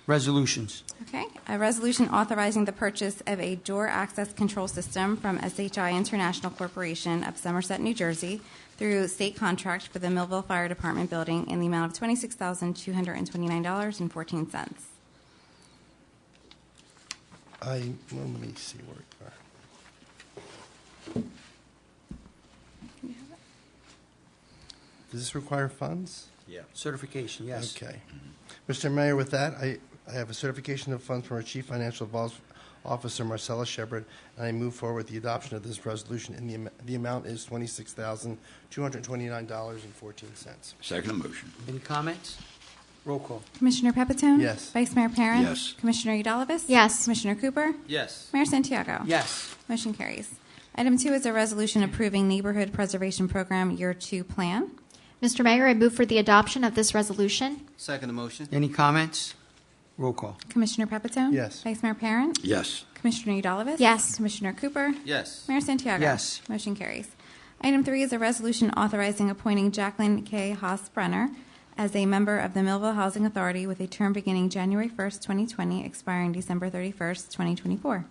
Resolutions. Okay. A resolution authorizing the purchase of a door access control system from SHI International Corporation of Somerset, New Jersey, through state contract for the Millville Fire Department building in the amount of $26,229.14. Let me see where we are. Does this require funds? Yeah. Certification, yes. Okay. Mr. Mayor, with that, I have a certification of funds from our Chief Financial Officer, Marcella Shepard, and I move forward with the adoption of this resolution, and the amount is $26,229.14. Second motion. Any comments? Roll call. Commissioner Pepitone? Yes. Vice Mayor Parent? Yes. Commissioner Udalvis? Yes. Commissioner Cooper? Yes. Mayor Santiago? Yes. Motion carries. Item 2 is a resolution approving Neighborhood Preservation Program Year 2 Plan. Mr. Mayor, I move for the adoption of this resolution. Second motion. Any comments? Roll call. Commissioner Pepitone? Yes. Vice Mayor Parent? Yes. Commissioner Udalvis? Yes. Commissioner Cooper? Yes. Mayor Santiago? Yes. Motion carries. Item 3 is a resolution authorizing appointing Jacqueline K. Haas-Brenner as a member of the Millville Housing Authority with a term beginning January 1st, 2020, expiring December 31st, 2024.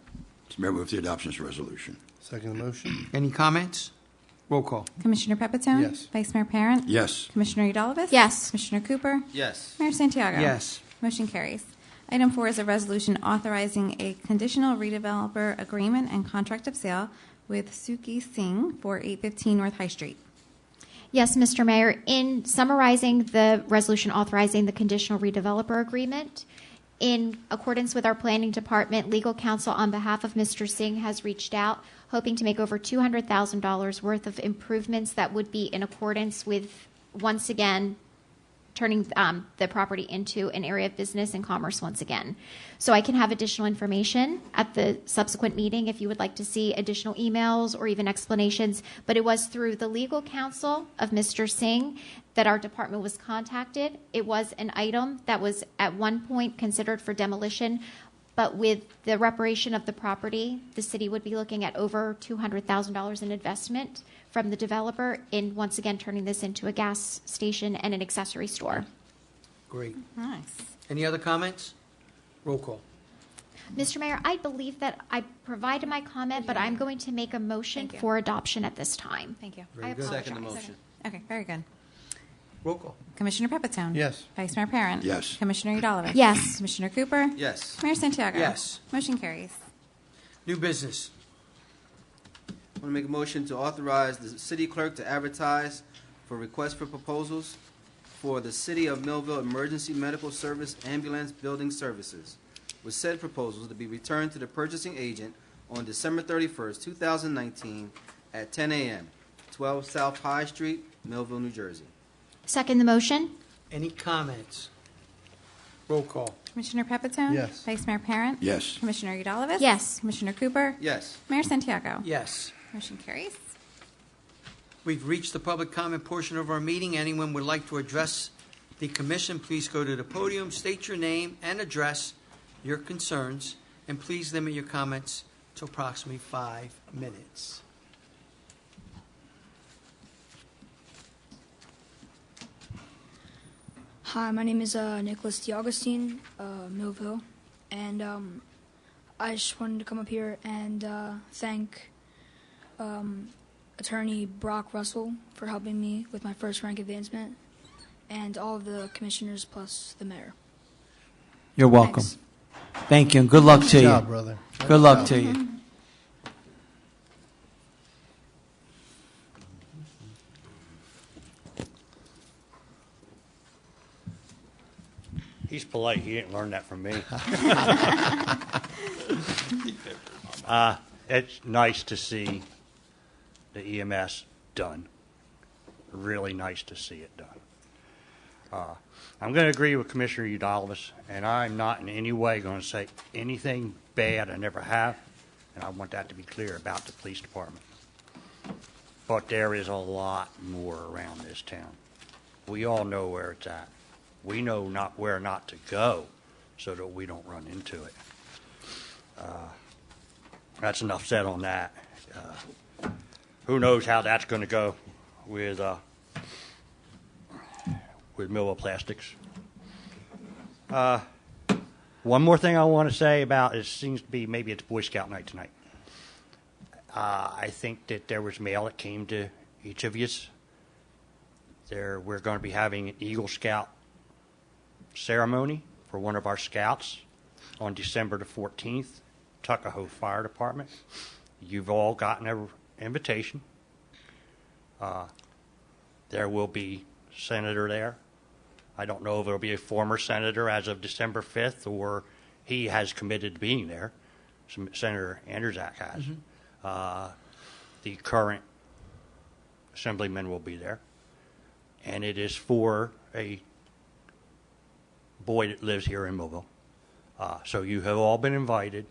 Mr. Mayor, move the adoption of this resolution. Second the motion? Any comments? Roll call. Commissioner Pepitone? Yes. Vice Mayor Parent? Yes. Commissioner Udalvis? Yes. Commissioner Cooper? Yes. Mayor Santiago? Yes. Motion carries. Item 4 is a resolution authorizing a conditional redeveloper agreement and contract of sale with Suki Singh for 815 North High Street. Yes, Mr. Mayor. In summarizing the resolution authorizing the conditional redeveloper agreement, in accordance with our planning department, legal counsel on behalf of Mr. Singh has reached out, hoping to make over $200,000 worth of improvements that would be in accordance with, once again, turning the property into an area of business and commerce once again. So I can have additional information at the subsequent meeting if you would like to see additional emails or even explanations. But it was through the legal counsel of Mr. Singh that our department was contacted. It was an item that was at one point considered for demolition, but with the reparation of the property, the city would be looking at over $200,000 in investment from the developer in, once again, turning this into a gas station and an accessory store. Great. Nice. Any other comments? Roll call. Mr. Mayor, I believe that I provided my comment, but I'm going to make a motion Thank you. for adoption at this time. Thank you. Very I good. apologize. Second the motion. Okay, very good. Roll call. Commissioner Pepitone? Yes. Vice Mayor Parent? Yes. Commissioner Udalovich? Yes. Commissioner Cooper? Yes. Mayor Santiago? Yes. Motion carries. New business. I want to make a motion to authorize the city clerk to advertise for requests for proposals for the City of Millville Emergency Medical Service Ambulance Building Services, with said proposals to be returned to the purchasing agent on December 31st, 2019 at 10 a.m., 12 South High Street, Millville, New Jersey. Second the motion? Any comments? Roll call. Commissioner Pepitone? Yes. Vice Mayor Parent? Yes. Commissioner Udalovich? Yes. Commissioner Cooper? Yes. Mayor Santiago? Yes. Motion carries. We've reached the public comment portion of our meeting. Anyone would like to address the commission, please go to the podium, state your name and address your concerns, and please limit your comments to approximately 5 minutes. Hi, my name is Nicholas DiAugustine, Millville, and I just wanted to come up here and thank Attorney Brock Russell for helping me with my first rank advancement, and all of the commissioners plus the mayor. You're welcome. Thanks. Thank you, and good luck to Good you. job, brother. Good luck to you. He's polite. He didn't learn that from me. It's nice to see the EMS done. Really nice to see it done. I'm going to agree with Commissioner Udalovich, and I'm not in any way going to say anything bad I never have, and I want that to be clear about the police department. But there is a lot more around this town. We all know where it's at. We know not where not to go so that we don't run into it. That's enough said on that. Who knows how that's going to go with Millville Plastics. One more thing I want to say about it seems to be maybe it's Boy Scout night tonight. I think that there was mail that came to each of you. We're going to be having an Eagle Scout ceremony for one of our scouts on December the 14th, Tuckahoe Fire Department. You've all gotten an invitation. There will be senator there. I don't know if there will be a former senator as of December 5th, or he has committed to being there. Senator Anderzak has. The current assemblyman will be there. And it is for a boy that lives here in Millville. So you have all been invited.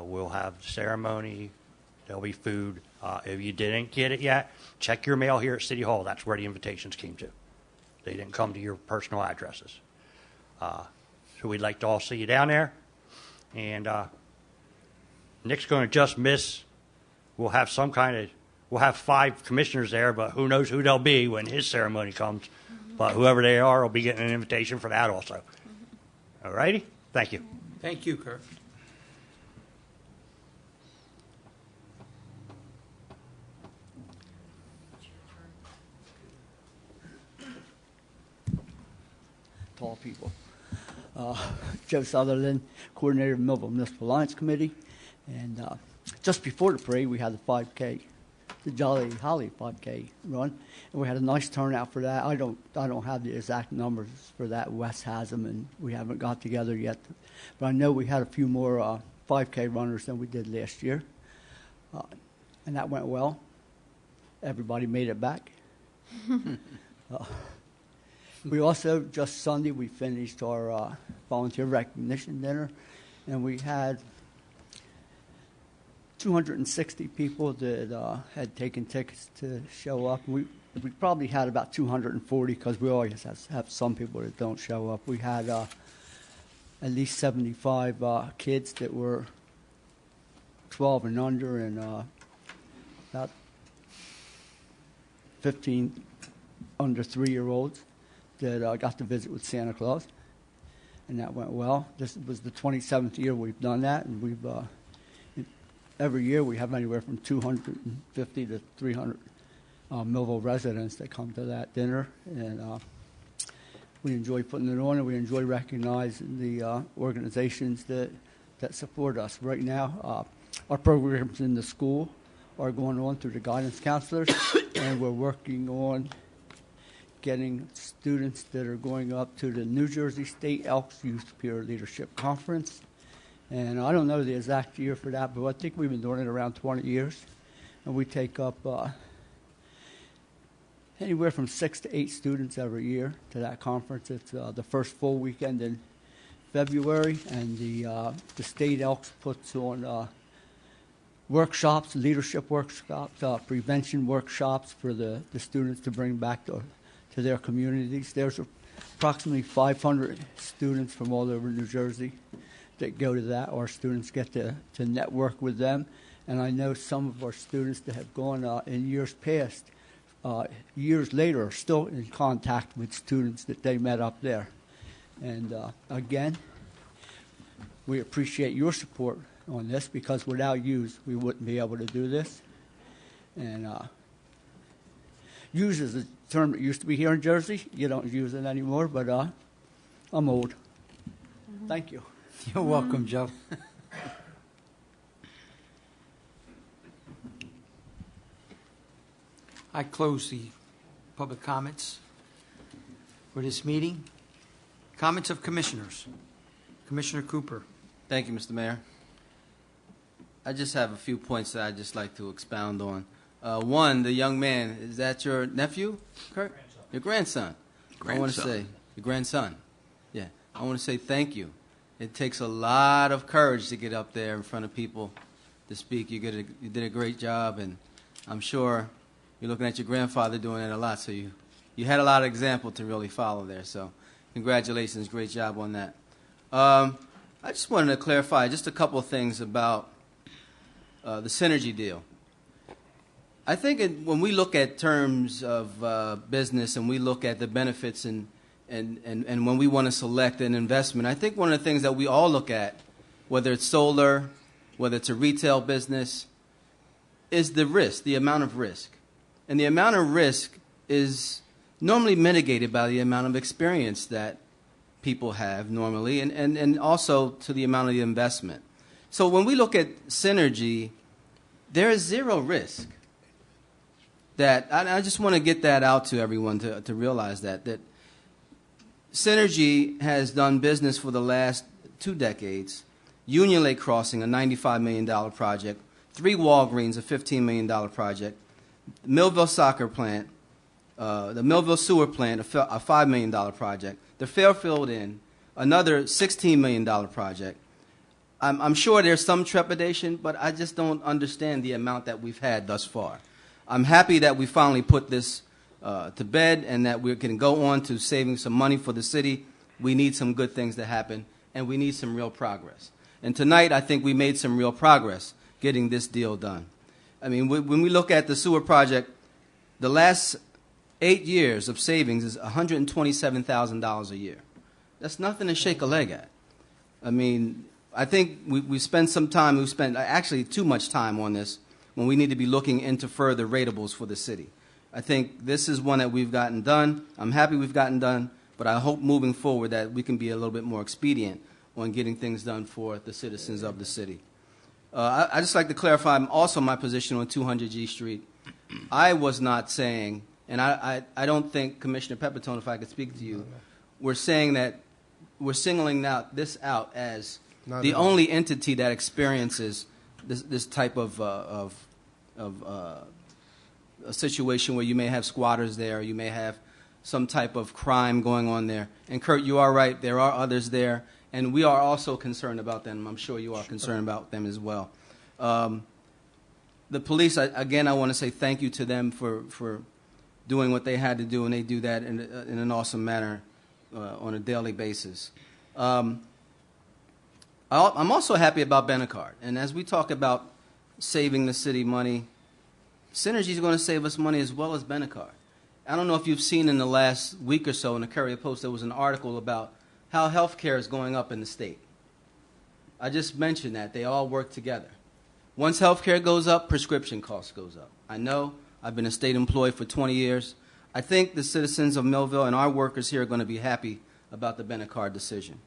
We'll have the ceremony. There'll be food. If you didn't get it yet, check your mail here at City Hall. That's where the invitations came to. They didn't come to your personal addresses. So we'd like to all see you down there. And Nick's going to just miss. We'll have 5 commissioners there, but who knows who they'll be when his ceremony comes. But whoever they are will be getting an invitation for that also. All righty? Thank you. Thank you, Kurt. Tall people. Joe Sutherland, coordinator of Millville Municipal Alliance Committee. And just before the parade, we had the 5K the Jolly Holly 5K run, and we had a nice turnout for that. I don't have the exact numbers for that. Wes has them, and we haven't got together yet. But I know we had a few more 5K runners than we did last year, and that went well. Everybody made it back. We also, just Sunday, we finished our volunteer recognition dinner, and we had 260 people that had taken tickets to show up. We probably had about 240 because we always have some people that don't show up. We had at least 75 kids that were 12 and under, and about 15 under 3-year-olds that got to visit with Santa Claus, and that went well. This was the 27th year we've done that, and we've every year we have anywhere from 250 to 300 Millville residents that come to that dinner, and we enjoy putting it on, and we enjoy recognizing the organizations that support us. Right now, our programs in the school are going on through the guidance counselors, and we're working on getting students that are going up to the New Jersey State Elks Youth Peer Leadership Conference. And I don't know the exact year for that, but I think we've been doing it around 20 years. And we take up anywhere from 6 to 8 students every year to that conference. It's the first full weekend in February, and the State Elks puts on workshops, leadership workshops, prevention workshops for the students to bring back to their communities. There's approximately 500 students from all over New Jersey that go to that. Our students get to network with them, and I know some of our students that have gone in years past, years later, are still in contact with students that they met up there. And again, we appreciate your support on this, because without you, we wouldn't be able to do this. And use is a term that used to be here in Jersey. You don't use it anymore, but I'm old. Thank you. You're welcome, Joe. I close the public comments for this meeting. Comments of commissioners. Commissioner Cooper. Thank you, Mr. Mayor. I just have a few points that I'd just like to expound on. One, the young man, is that your nephew, Kurt? Your grandson. I want to say, your grandson. Yeah. I want to say thank you. It takes a lot of courage to get up there in front of people to speak. You did a great job, and I'm sure you're looking at your grandfather doing it a lot, so you had a lot of example to really follow there. So congratulations, great job on that. I just wanted to clarify just a couple of things about the synergy deal. I think when we look at terms of business and we look at the benefits and when we want to select an investment, I think one of the things that we all look at, whether it's solar, whether it's a retail business, is the risk, the amount of risk. And the amount of risk is normally mitigated by the amount of experience that people have normally, and also to the amount of the investment. So when we look at synergy, there is zero risk. That I just want to get that out to everyone to realize that Synergy has done business for the last 2 decades. Union Lake Crossing, a $95 million project. 3 Walgreens, a $15 million project. The Millville soccer plant, the Millville sewer plant, a $5 million project. The Fairfield Inn, another $16 million project. I'm sure there's some trepidation, but I just don't understand the amount that we've had thus far. I'm happy that we finally put this to bed and that we can go on to saving some money for the city. We need some good things to happen, and we need some real progress. And tonight, I think we made some real progress getting this deal done. I mean, when we look at the sewer project, the last 8 years of savings is $127,000 a year. That's nothing to shake a leg at. I mean, I think we spent some time, we spent actually too much time on this when we need to be looking into further ratables for the city. I think this is one that we've gotten done. I'm happy we've gotten done, but I hope moving forward that we can be a little bit more expedient on getting things done for the citizens of the city. I just like to clarify also my position on 200 G Street. I was not saying, and I don't think, Commissioner Pepitone, if I could speak to you, we're saying that we're singling this out as Not the at all. only entity that experiences this type of a situation where you may have squatters there, you may have some type of crime going on there. And Kurt, you are right, there are others there, and we are also concerned about them. I'm sure you are concerned about them as well. The police, again, I want to say thank you to them for doing what they had to do, and they do that in an awesome manner on a daily basis. I'm also happy about Benacard. And as we talk about saving the city money, Synergy is going to save us money as well as Benacard. I don't know if you've seen in the last week or so in the Courier Post, there was an article about how health care is going up in the state. I just mentioned that. They all work together. Once health care goes up, prescription costs goes up. I know. I've been a state employee for 20 years. I think the citizens of Millville and our workers here are going to be happy about the Benacard decision.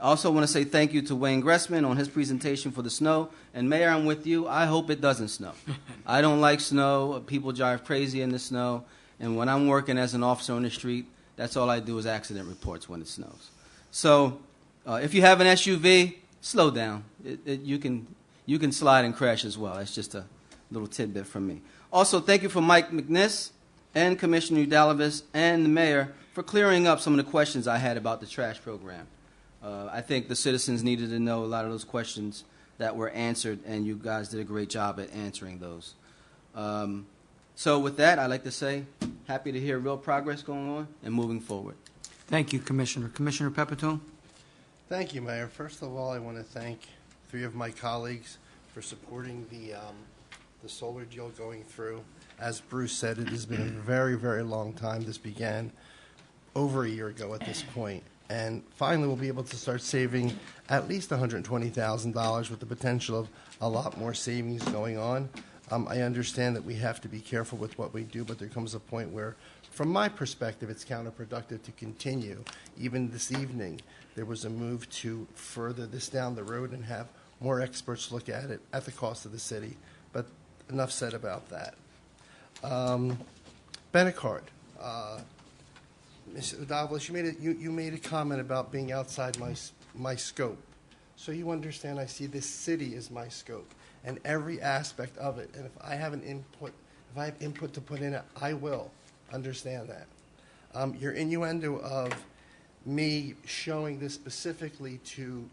I also want to say thank you to Wayne Gressman on his presentation for the snow. And Mayor, I'm with you. I hope it doesn't snow. I don't like snow. People drive crazy in the snow. And when I'm working as an officer on the street, that's all I do is accident reports when it snows. So if you have an SUV, slow down. You can slide and crash as well. That's just a little tidbit from me. Also, thank you for Mike McNiss and Commissioner Udalvis and the Mayor for clearing up some of the questions I had about the trash program. I think the citizens needed to know a lot of those questions that were answered, and you guys did a great job at answering those. So with that, I'd like to say happy to hear real progress going on and moving forward. Thank you, Commissioner. Commissioner Pepitone? Thank you, Mayor. First of all, I want to thank 3 of my colleagues for supporting the solar deal going through. As Bruce said, it has been a very, very long time. This began over a year ago at this point. And finally, we'll be able to start saving at least $120,000 with the potential of a lot more savings going on. I understand that we have to be careful with what we do, but there comes a point where, from my perspective, it's counterproductive to continue. Even this evening, there was a move to further this down the road and have more experts look at it at the cost of the city. But enough said about that. Benacard. Ms. Udalvis, you made a comment about being outside my scope. So you understand I see this city as my scope and every aspect of it. And if I have input to put in it, I will understand that. Your innuendo of me showing this specifically to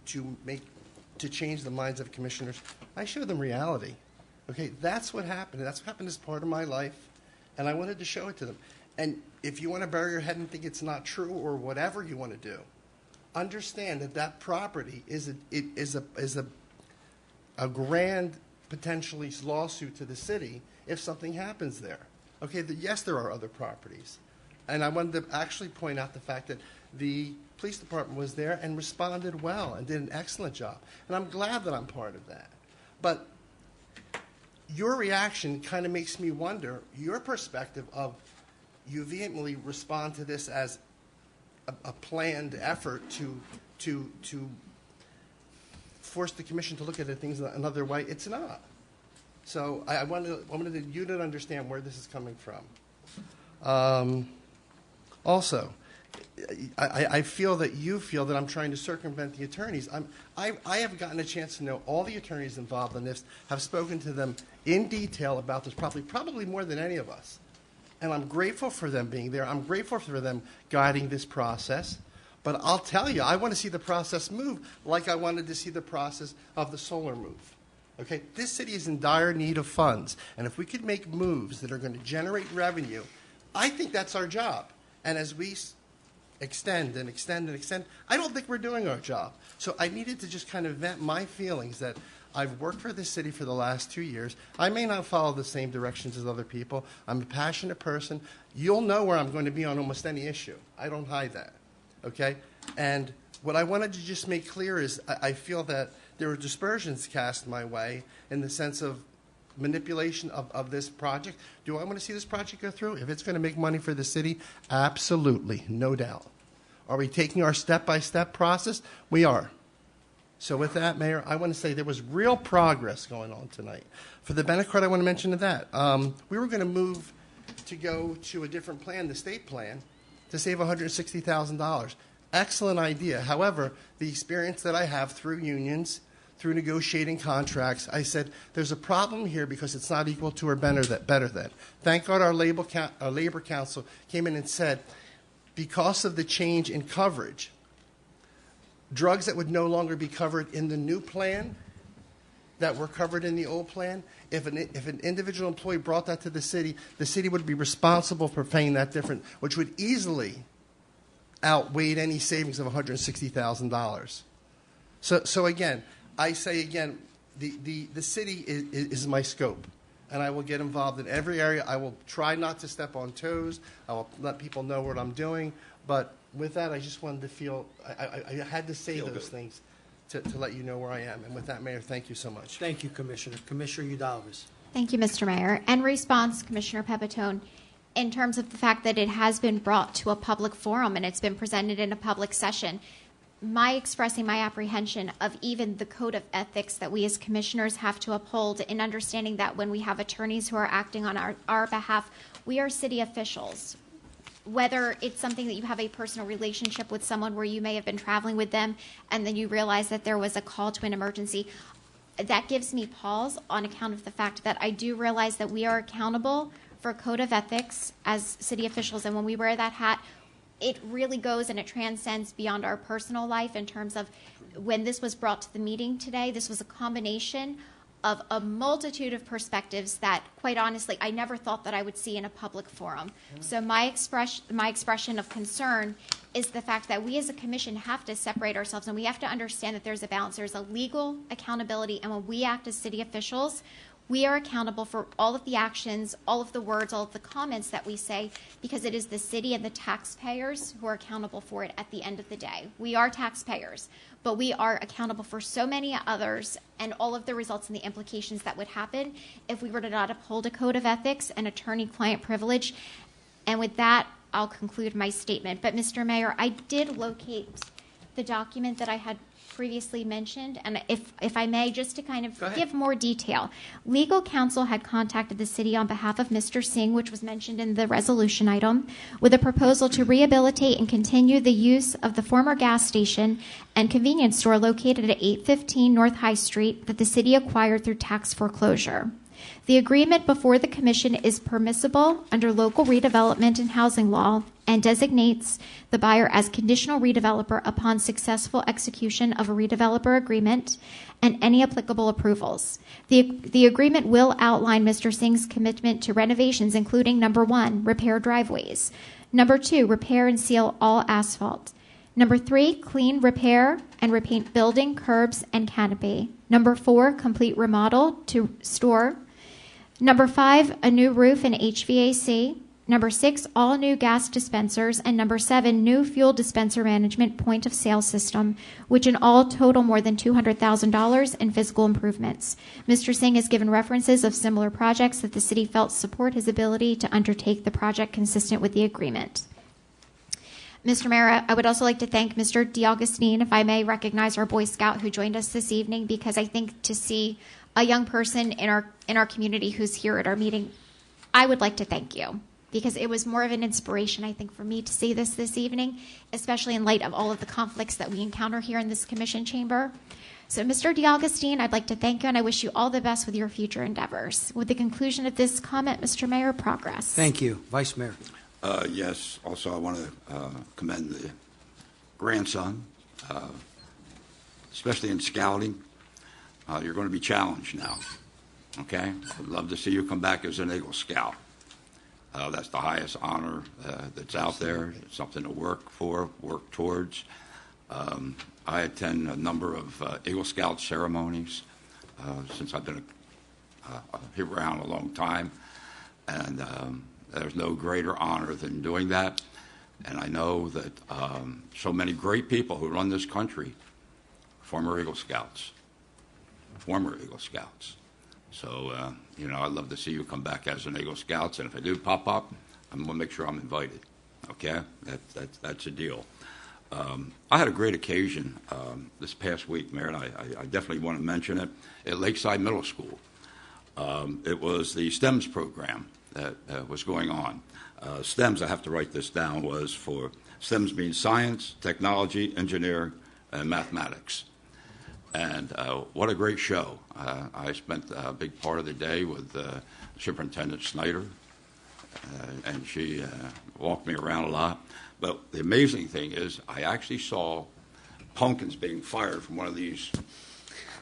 change the minds of commissioners, I show them reality. Okay, that's what happened. That's what happened as part of my life, and I wanted to show it to them. And if you want to bury your head and think it's not true or whatever you want to do, understand that property is a grand potentially lawsuit to the city if something happens there. Okay, yes, there are other properties. And I wanted to actually point out the fact that the police department was there and responded well and did an excellent job. And I'm glad that I'm part of that. But your reaction kind of makes me wonder, your perspective of you vehemently respond to this as a planned effort to force the commission to look at things another way. It's not. So I wanted you to understand where this is coming from. Also, I feel that you feel that I'm trying to circumvent the attorneys. I have gotten a chance to know all the attorneys involved in this, have spoken to them in detail about this, probably more than any of us. And I'm grateful for them being there. I'm grateful for them guiding this process. But I'll tell you, I want to see the process move like I wanted to see the process of the solar move. Okay? This city is in dire need of funds. And if we could make moves that are going to generate revenue, I think that's our job. And as we extend and extend and extend, I don't think we're doing our job. So I needed to just kind of vent my feelings that I've worked for this city for the last 2 years. I may not follow the same directions as other people. I'm a passionate person. You'll know where I'm going to be on almost any issue. I don't hide that. Okay? And what I wanted to just make clear is I feel that there were dispersions cast my way in the sense of manipulation of this project. Do I want to see this project go through? If it's going to make money for the city, absolutely, no doubt. Are we taking our step-by-step process? We are. So with that, Mayor, I want to say there was real progress going on tonight. For the Benacard, I want to mention that. We were going to move to go to a different plan, the state plan, to save $160,000. Excellent idea. However, the experience that I have through unions, through negotiating contracts, I said there's a problem here because it's not equal to or better than. Thank God our labor council came in and said, because of the change in coverage, drugs that would no longer be covered in the new plan that were covered in the old plan, if an individual employee brought that to the city would be responsible for paying that difference, which would easily outweigh any savings of $160,000. So again, I say again, the city is my scope, and I will get involved in every area. I will try not to step on toes. I will let people know what I'm doing. But with that, I just wanted to feel I had to say those things to let you know where I am. And with that, Mayor, thank you so much. Thank you, Commissioner. Commissioner Udalvis. Thank you, Mr. Mayor. In response, Commissioner Pepitone, in terms of the fact that it has been brought to a public forum and it's been presented in a public session, my expressing my apprehension of even the code of ethics that we as commissioners have to uphold, in understanding that when we have attorneys who are acting on our behalf, we are city officials. Whether it's something that you have a personal relationship with someone where you may have been traveling with them and then you realize that there was a call to an emergency, that gives me pause on account of the fact that I do realize that we are accountable for code of ethics as city officials. And when we wear that hat, it really goes and it transcends beyond our personal life in terms of when this was brought to the meeting today, this was a combination of a multitude of perspectives that, quite honestly, I never thought that I would see in a public forum. So my expression of concern is the fact that we as a commission have to separate ourselves, and we have to understand that there's a balance. There's a legal accountability, and when we act as city officials, we are accountable for all of the actions, all of the words, all of the comments that we say, because it is the city and the taxpayers who are accountable for it at the end of the day. We are taxpayers, but we are accountable for so many others and all of the results and the implications that would happen if we were to not uphold a code of ethics and attorney-client privilege. And with that, I'll conclude my statement. But, Mr. Mayor, I did locate the document that I had previously mentioned, and if I may, just to kind of give more detail. Legal counsel had contacted the city on behalf of Mr. Singh, which was mentioned in the resolution item, with a proposal to rehabilitate and continue the use of the former gas station and convenience store located at 815 North High Street that the city acquired through tax foreclosure. The agreement before the commission is permissible under local redevelopment and housing law and designates the buyer as conditional redeveloper upon successful execution of a redeveloper agreement and any applicable approvals. The agreement will outline Mr. Singh's commitment to renovations, including, number 1, repair driveways; number 2, repair and seal all asphalt; number 3, clean, repair, and repaint building, curbs, and canopy; number 4, complete remodel to store; number 5, a new roof and HVAC; number 6, all new gas dispensers; and number 7, new fuel dispenser management point of sale system, which in all total more than $200,000 in physical improvements. Mr. Singh has given references of similar projects that the city felt support his ability to undertake the project consistent with the agreement. Mr. Mayor, I would also like to thank Mr. DeAugustine, if I may recognize our Boy Scout who joined us this evening, because I think to see a young person in our community who's here at our meeting, I would like to thank you, because it was more of an inspiration, I think, for me to see this evening, especially in light of all of the conflicts that we encounter here in this commission chamber. So, Mr. DeAugustine, I'd like to thank you, and I wish you all the best with your future endeavors. With the conclusion of this comment, Mr. Mayor, progress. Thank you. Vice Mayor. Yes. Also, I want to commend the grandson, especially in scouting. You're going to be challenged now. Okay? I'd love to see you come back as an Eagle Scout. That's the highest honor that's out there. It's something to work for, work towards. I attend a number of Eagle Scout ceremonies since I've been here around a long time, and there's no greater honor than doing that. And I know that so many great people who run this country, former Eagle Scouts. So, I'd love to see you come back as an Eagle Scouts, and if I do pop up, I'm going to make sure I'm invited. Okay? That's a deal. I had a great occasion this past week, Mayor, and I definitely want to mention it, at Lakeside Middle School. It was the STEMS program that was going on. STEMS, I have to write this down, was for STEMS means science, technology, engineering, and mathematics. And what a great show. I spent a big part of the day with Superintendent Snyder, and she walked me around a lot. But the amazing thing is I actually saw pumpkins being fired from one of these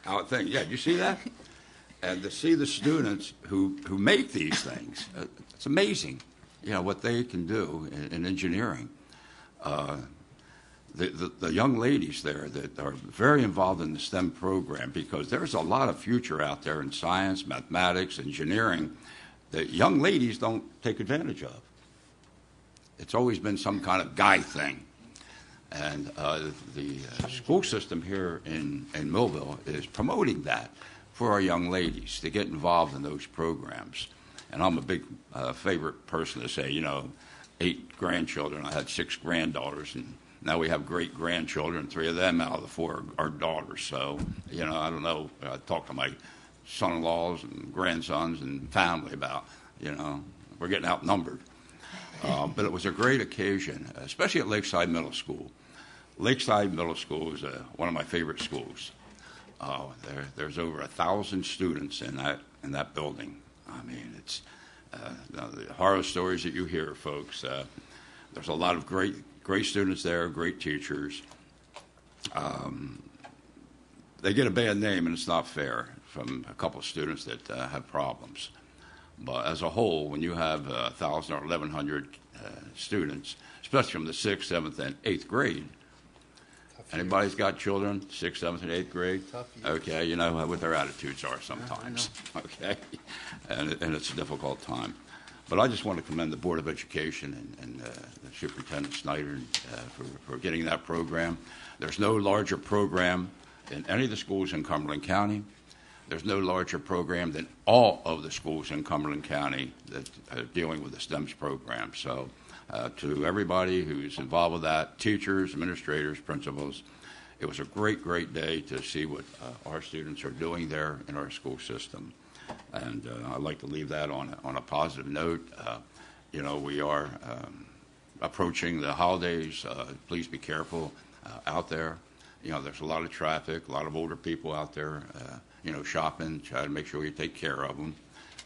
out things. Yeah, did you see that? And to see the students who make these things, it's amazing, what they can do in engineering. The young ladies there that are very involved in the STEM program, because there's a lot of future out there in science, mathematics, engineering that young ladies don't take advantage of. It's always been some kind of guy thing. And the school system here in Millville is promoting that for our young ladies to get involved in those programs. And I'm a big favorite person to say, 8 grandchildren. I had 6 granddaughters, and now we have great-grandchildren. 3 of them out of the 4 are daughters. So, I don't know. I talk to my son-in-laws and grandsons and family about, we're getting outnumbered. But it was a great occasion, especially at Lakeside Middle School. Lakeside Middle School is one of my favorite schools. There's over 1,000 students in that building. I mean, it's the horror stories that you hear, folks. There's a lot of great students there, great teachers. They get a bad name, and it's not fair, from a couple of students that have problems. But as a whole, when you have 1,000 or 1,100 students, especially from the 6th, 7th, and 8th grade, anybody's got children, 6th, 7th, and 8th grade? Okay, you know what their attitudes are sometimes. Okay, and it's a difficult time. But I just want to commend the Board of Education and Superintendent Snyder for getting that program. There's no larger program in any of the schools in Cumberland County. There's no larger program than all of the schools in Cumberland County that are dealing with the STEMS program. So to everybody who's involved with that, teachers, administrators, principals, it was a great, great day to see what our students are doing there in our school system. And I'd like to leave that on a positive note. We are approaching the holidays. Please be careful out there. There's a lot of traffic, a lot of older people out there, shopping. Try to make sure you take care of them,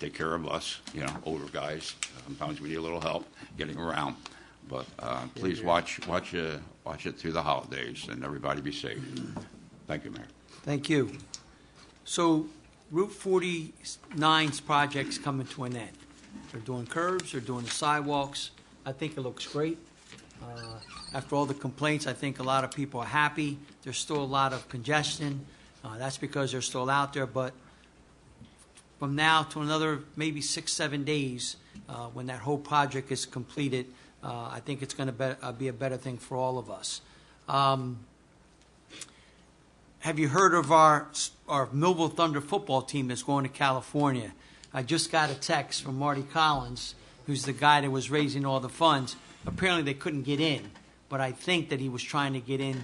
take care of us, older guys. Sometimes we need a little help getting around. But please watch it through the holidays, and everybody be safe. Thank you, Mayor. Thank you. So Route 49's project's coming to an end. They're doing curbs, they're doing the sidewalks. I think it looks great. After all the complaints, I think a lot of people are happy. There's still a lot of congestion. That's because they're still out there. But from now to another maybe 6-7 days, when that whole project is completed, I think it's going to be a better thing for all of us. Have you heard of our Millville Thunder football team that's going to California? I just got a text from Marty Collins, who's the guy that was raising all the funds. Apparently they couldn't get in, but I think that he was trying to get in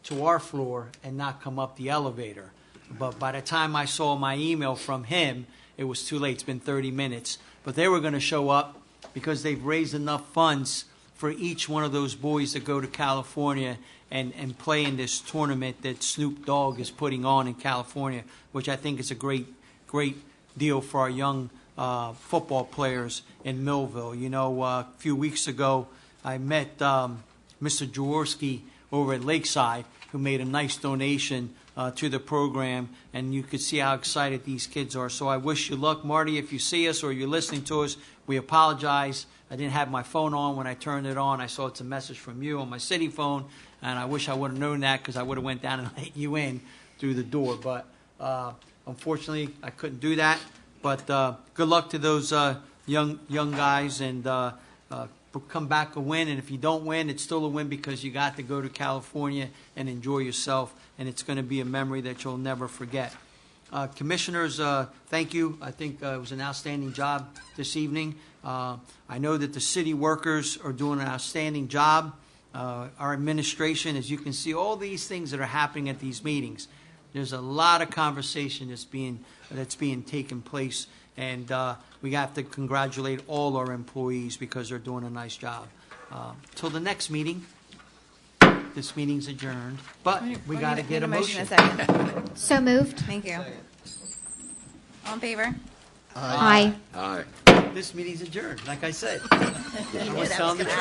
to our floor and not come up the elevator. But by the time I saw my email from him, it was too late. It's been 30 minutes. But they were going to show up because they've raised enough funds for each one of those boys to go to California and play in this tournament that Snoop Dogg is putting on in California, which I think is a great deal for our young football players in Millville. A few weeks ago, I met Mr. Jaworski over at Lakeside, who made a nice donation to the program, and you could see how excited these kids are. So I wish you luck, Marty. If you see us or you're listening to us, we apologize. I didn't have my phone on when I turned it on. I saw it's a message from you on my city phone, and I wish I would have known that because I would have went down and let you in through the door. But unfortunately, I couldn't do that. But good luck to those young guys, and come back a win. And if you don't win, it's still a win because you got to go to California and enjoy yourself, and it's going to be a memory that you'll never forget. Commissioners, thank you. I think it was an outstanding job this evening. I know that the city workers are doing an outstanding job. our administration. As you can see, all these things that are happening at these meetings, there's a lot of conversation that's being taken place, and we have to congratulate all our employees because they're doing a nice job. Till the next meeting, this meeting's adjourned, but we got to get a motion. A second. So moved. Thank you. All in favor? Aye. Aye. This meeting's adjourned, like I said. I was telling the truth.